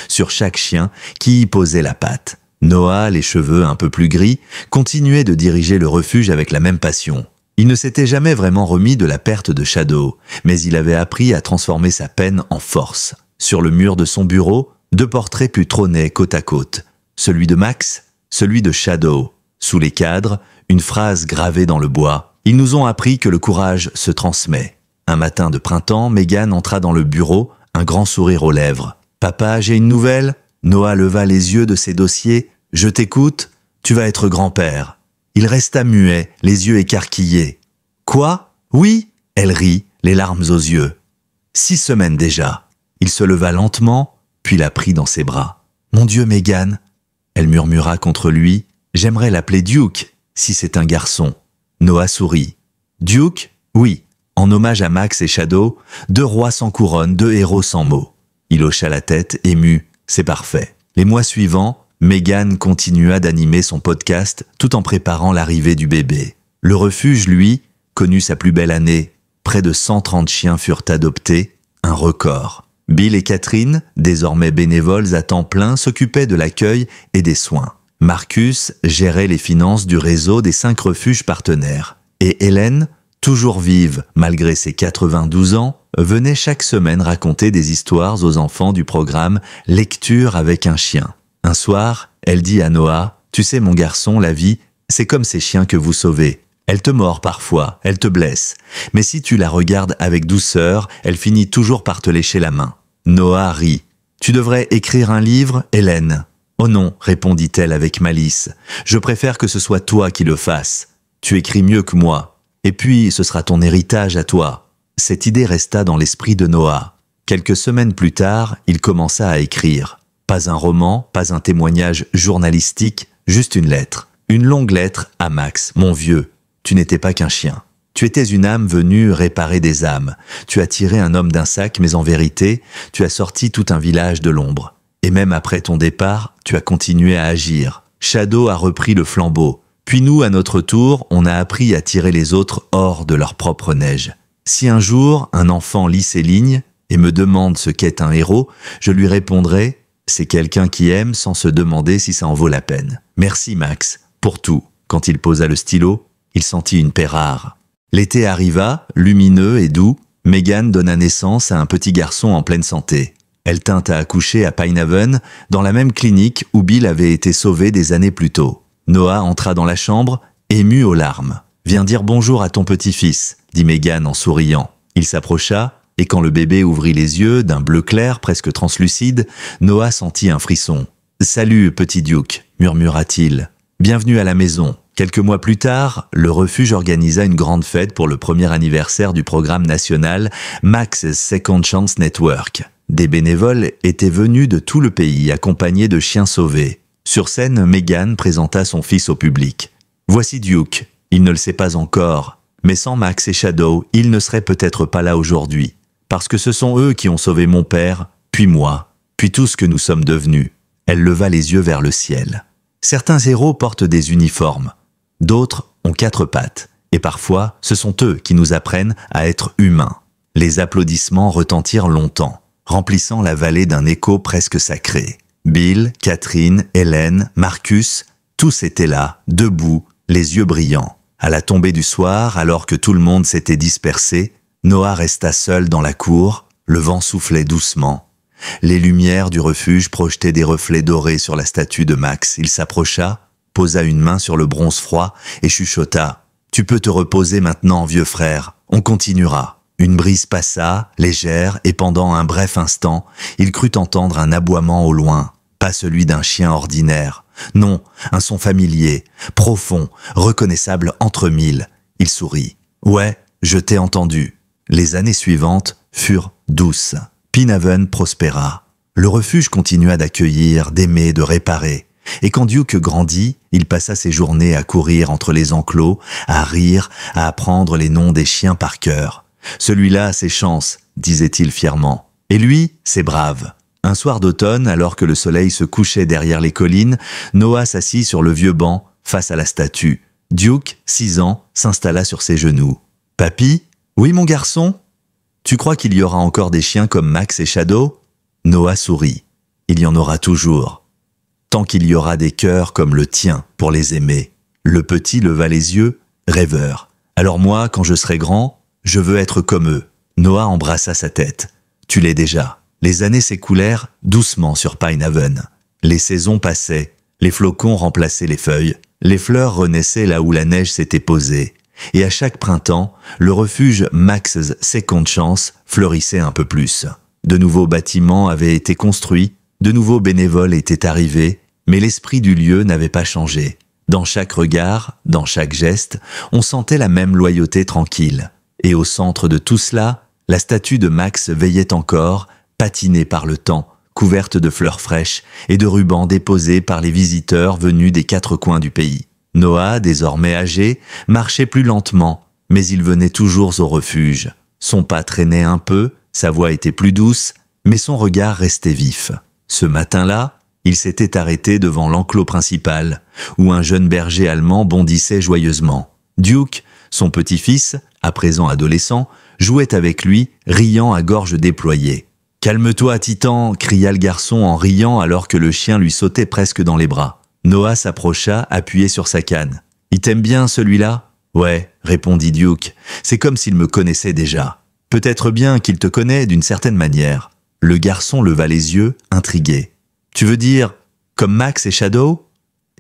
sur chaque chien qui y posait la patte. Noah, les cheveux un peu plus gris, continuait de diriger le refuge avec la même passion. Il ne s'était jamais vraiment remis de la perte de Shadow, mais il avait appris à transformer sa peine en force. Sur le mur de son bureau, 2 portraits pus trônaient côte à côte. Celui de Max, celui de Shadow. Sous les cadres, une phrase gravée dans le bois. Ils nous ont appris que le courage se transmet. Un matin de printemps, Megan entra dans le bureau, un grand sourire aux lèvres. « Papa, j'ai une nouvelle ?» Noah leva les yeux de ses dossiers. « Je t'écoute, tu vas être grand-père. » Il resta muet, les yeux écarquillés. « Quoi ? Oui ?» Elle rit, les larmes aux yeux. 6 semaines déjà. Il se leva lentement, puis la prit dans ses bras. « Mon Dieu, Megan !» Elle murmura contre lui. « J'aimerais l'appeler Duke, si c'est un garçon. » Noah sourit. « Duke ? Oui. En hommage à Max et Shadow, 2 rois sans couronne, 2 héros sans mots. » Il hocha la tête, ému. C'est parfait. Les mois suivants, Megan continua d'animer son podcast tout en préparant l'arrivée du bébé. Le refuge, lui, connut sa plus belle année. Près de 130 chiens furent adoptés, un record. Bill et Catherine, désormais bénévoles à temps plein, s'occupaient de l'accueil et des soins. Marcus gérait les finances du réseau des 5 refuges partenaires. Et Hélène, toujours vive malgré ses 92 ans, venait chaque semaine raconter des histoires aux enfants du programme « Lecture avec un chien ». Un soir, elle dit à Noah, « Tu sais mon garçon, la vie, c'est comme ces chiens que vous sauvez. Elle te mord parfois, elle te blesse. Mais si tu la regardes avec douceur, elle finit toujours par te lécher la main. » Noah rit. « Tu devrais écrire un livre, Hélène. »« Oh non, répondit-elle avec malice. Je préfère que ce soit toi qui le fasses. Tu écris mieux que moi. Et puis, ce sera ton héritage à toi. » Cette idée resta dans l'esprit de Noah. Quelques semaines plus tard, il commença à écrire. Pas un roman, pas un témoignage journalistique, juste une lettre. Une longue lettre à Max, mon vieux. Tu n'étais pas qu'un chien. Tu étais une âme venue réparer des âmes. Tu as tiré un homme d'un sac, mais en vérité, tu as sorti tout un village de l'ombre. Et même après ton départ, tu as continué à agir. Shadow a repris le flambeau. Puis nous, à notre tour, on a appris à tirer les autres hors de leur propre neige. Si un jour, un enfant lit ces lignes et me demande ce qu'est un héros, je lui répondrai « C'est quelqu'un qui aime sans se demander si ça en vaut la peine. Merci Max, pour tout. » Quand il posa le stylo, il sentit une paix rare. L'été arriva, lumineux et doux. Megan donna naissance à un petit garçon en pleine santé. Elle tint à accoucher à Pinhaven, dans la même clinique où Bill avait été sauvé des années plus tôt. Noah entra dans la chambre, ému aux larmes. « Viens dire bonjour à ton petit-fils », dit Megan en souriant. Il s'approcha, et quand le bébé ouvrit les yeux, d'un bleu clair presque translucide, Noah sentit un frisson. « Salut, petit Duke », murmura-t-il. « Bienvenue à la maison. » Quelques mois plus tard, le refuge organisa une grande fête pour le premier anniversaire du programme national Max's Second Chance Network. Des bénévoles étaient venus de tout le pays accompagnés de chiens sauvés. Sur scène, Megan présenta son fils au public. « Voici Duke. Il ne le sait pas encore, mais sans Max et Shadow, il ne serait peut-être pas là aujourd'hui. Parce que ce sont eux qui ont sauvé mon père, puis moi, puis tout ce que nous sommes devenus. » Elle leva les yeux vers le ciel. Certains héros portent des uniformes. D'autres ont 4 pattes. Et parfois, ce sont eux qui nous apprennent à être humains. Les applaudissements retentirent longtemps, remplissant la vallée d'un écho presque sacré. Bill, Catherine, Hélène, Marcus, tous étaient là, debout, les yeux brillants. À la tombée du soir, alors que tout le monde s'était dispersé, Noah resta seul dans la cour, le vent soufflait doucement. Les lumières du refuge projetaient des reflets dorés sur la statue de Max. Il s'approcha, posa une main sur le bronze froid et chuchota « Tu peux te reposer maintenant, vieux frère, on continuera. » Une brise passa, légère, et pendant un bref instant, il crut entendre un aboiement au loin, pas celui d'un chien ordinaire. Non, un son familier, profond, reconnaissable entre mille. Il sourit. « Ouais, je t'ai entendu. » Les années suivantes furent douces. Penhaven prospéra. Le refuge continua d'accueillir, d'aimer, de réparer. Et quand Duke grandit, il passa ses journées à courir entre les enclos, à rire, à apprendre les noms des chiens par cœur. « Celui-là a ses chances », disait-il fièrement. « Et lui, c'est brave. » Un soir d'automne, alors que le soleil se couchait derrière les collines, Noah s'assit sur le vieux banc, face à la statue. Duke, 6 ans, s'installa sur ses genoux. « Papy ? Oui, mon garçon ? Tu crois qu'il y aura encore des chiens comme Max et Shadow ?» Noah sourit. « Il y en aura toujours. Tant qu'il y aura des cœurs comme le tien pour les aimer. » Le petit leva les yeux, rêveur. « Alors moi, quand je serai grand, je veux être comme eux. » Noah embrassa sa tête. « Tu l'es déjà. » Les années s'écoulèrent doucement sur Penhaven. Les saisons passaient, les flocons remplaçaient les feuilles, les fleurs renaissaient là où la neige s'était posée. Et à chaque printemps, le refuge Max's Second Chance fleurissait un peu plus. De nouveaux bâtiments avaient été construits, de nouveaux bénévoles étaient arrivés, mais l'esprit du lieu n'avait pas changé. Dans chaque regard, dans chaque geste, on sentait la même loyauté tranquille. Et au centre de tout cela, la statue de Max veillait encore, patinée par le temps, couverte de fleurs fraîches et de rubans déposés par les visiteurs venus des 4 coins du pays. Noah, désormais âgé, marchait plus lentement, mais il venait toujours au refuge. Son pas traînait un peu, sa voix était plus douce, mais son regard restait vif. Ce matin-là, il s'était arrêté devant l'enclos principal, où un jeune berger allemand bondissait joyeusement. Duke, son petit-fils, à présent adolescent, jouait avec lui, riant à gorge déployée. « Calme-toi, Titan !» cria le garçon en riant alors que le chien lui sautait presque dans les bras. Noah s'approcha, appuyé sur sa canne. « Il t'aime bien, celui-là ?»« Ouais, » répondit Duke. « C'est comme s'il me connaissait déjà. Peut-être bien qu'il te connaît d'une certaine manière. » Le garçon leva les yeux, intrigué. « Tu veux dire, comme Max et Shadow ?»«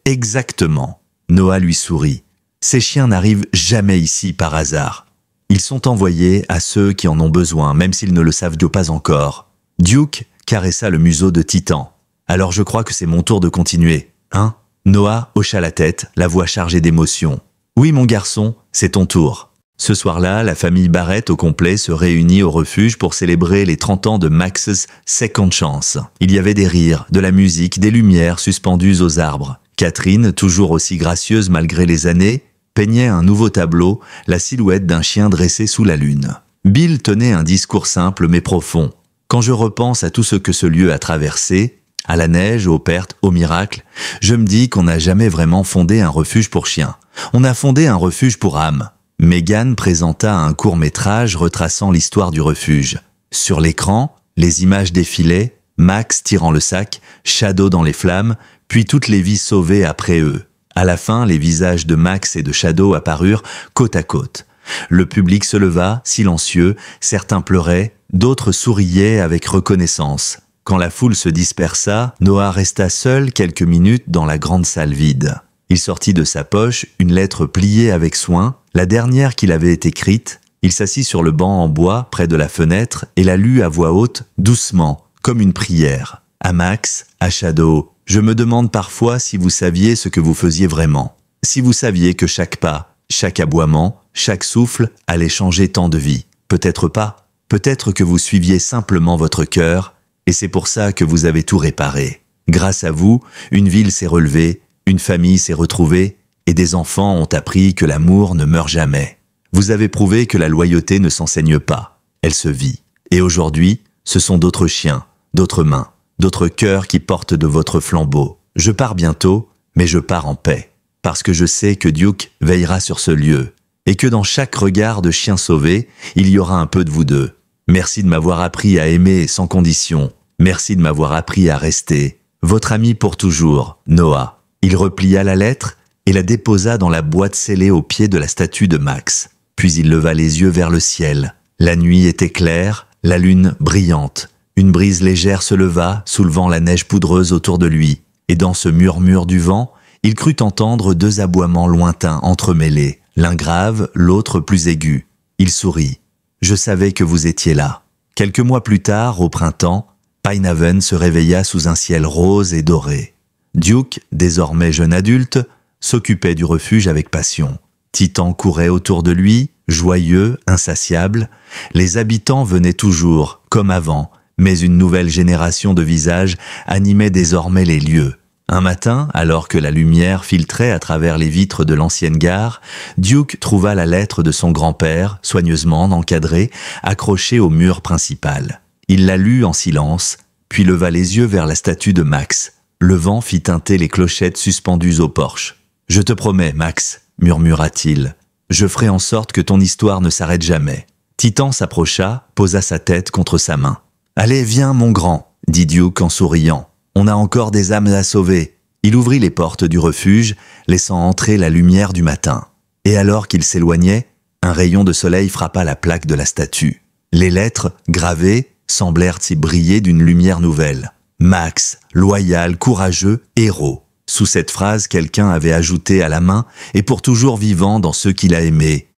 Exactement. » Noah lui sourit. « Ces chiens n'arrivent jamais ici par hasard. Ils sont envoyés à ceux qui en ont besoin, même s'ils ne le savent pas encore. » Duke caressa le museau de Titan. « Alors je crois que c'est mon tour de continuer, hein ?» Noah hocha la tête, la voix chargée d'émotion. « Oui, mon garçon, c'est ton tour. » Ce soir-là, la famille Barrett au complet se réunit au refuge pour célébrer les 30 ans de Max's Second Chance. Il y avait des rires, de la musique, des lumières suspendues aux arbres. Catherine, toujours aussi gracieuse malgré les années, peignait un nouveau tableau, la silhouette d'un chien dressé sous la lune. Bill tenait un discours simple mais profond. Quand je repense à tout ce que ce lieu a traversé, à la neige, aux pertes, aux miracles, je me dis qu'on n'a jamais vraiment fondé un refuge pour chiens. On a fondé un refuge pour âmes. Megan présenta un court-métrage retraçant l'histoire du refuge. Sur l'écran, les images défilaient, Max tirant le sac, Shadow dans les flammes, puis toutes les vies sauvées après eux. À la fin, les visages de Max et de Shadow apparurent côte à côte. Le public se leva, silencieux, certains pleuraient, d'autres souriaient avec reconnaissance. Quand la foule se dispersa, Noah resta seul quelques minutes dans la grande salle vide. Il sortit de sa poche une lettre pliée avec soin, la dernière qu'il avait écrite. Il s'assit sur le banc en bois près de la fenêtre et la lut à voix haute, doucement, comme une prière. À Max, à Shadow, je me demande parfois si vous saviez ce que vous faisiez vraiment. Si vous saviez que chaque pas, chaque aboiement, chaque souffle allait changer tant de vies. Peut-être pas. Peut-être que vous suiviez simplement votre cœur, et c'est pour ça que vous avez tout réparé. Grâce à vous, une ville s'est relevée, une famille s'est retrouvée, et des enfants ont appris que l'amour ne meurt jamais. Vous avez prouvé que la loyauté ne s'enseigne pas, elle se vit. Et aujourd'hui, ce sont d'autres chiens, d'autres mains, d'autres cœurs qui portent de votre flambeau. Je pars bientôt, mais je pars en paix, parce que je sais que Duke veillera sur ce lieu, et que dans chaque regard de chien sauvé, il y aura un peu de vous deux. Merci de m'avoir appris à aimer sans condition. Merci de m'avoir appris à rester. Votre ami pour toujours, Noah. Il replia la lettre et la déposa dans la boîte scellée au pied de la statue de Max. Puis il leva les yeux vers le ciel. La nuit était claire, la lune brillante. Une brise légère se leva, soulevant la neige poudreuse autour de lui. Et dans ce murmure du vent, il crut entendre 2 aboiements lointains entremêlés, l'un grave, l'autre plus aigu. Il sourit. Je savais que vous étiez là. » Quelques mois plus tard, au printemps, Pinehaven se réveilla sous un ciel rose et doré. Duke, désormais jeune adulte, s'occupait du refuge avec passion. Titan courait autour de lui, joyeux, insatiable. Les habitants venaient toujours, comme avant, mais une nouvelle génération de visages animait désormais les lieux. Un matin, alors que la lumière filtrait à travers les vitres de l'ancienne gare, Duke trouva la lettre de son grand-père, soigneusement encadrée, accrochée au mur principal. Il la lut en silence, puis leva les yeux vers la statue de Max. Le vent fit tinter les clochettes suspendues au porche. « Je te promets, Max, » murmura-t-il, « je ferai en sorte que ton histoire ne s'arrête jamais. » Titan s'approcha, posa sa tête contre sa main. « Allez, viens, mon grand, » dit Duke en souriant. « On a encore des âmes à sauver. » Il ouvrit les portes du refuge, laissant entrer la lumière du matin. Et alors qu'il s'éloignait, un rayon de soleil frappa la plaque de la statue. Les lettres, gravées, semblèrent y briller d'une lumière nouvelle. Max, loyal, courageux, héros. Sous cette phrase, quelqu'un avait ajouté à la main « et pour toujours vivant dans ceux qu'il a aimés ».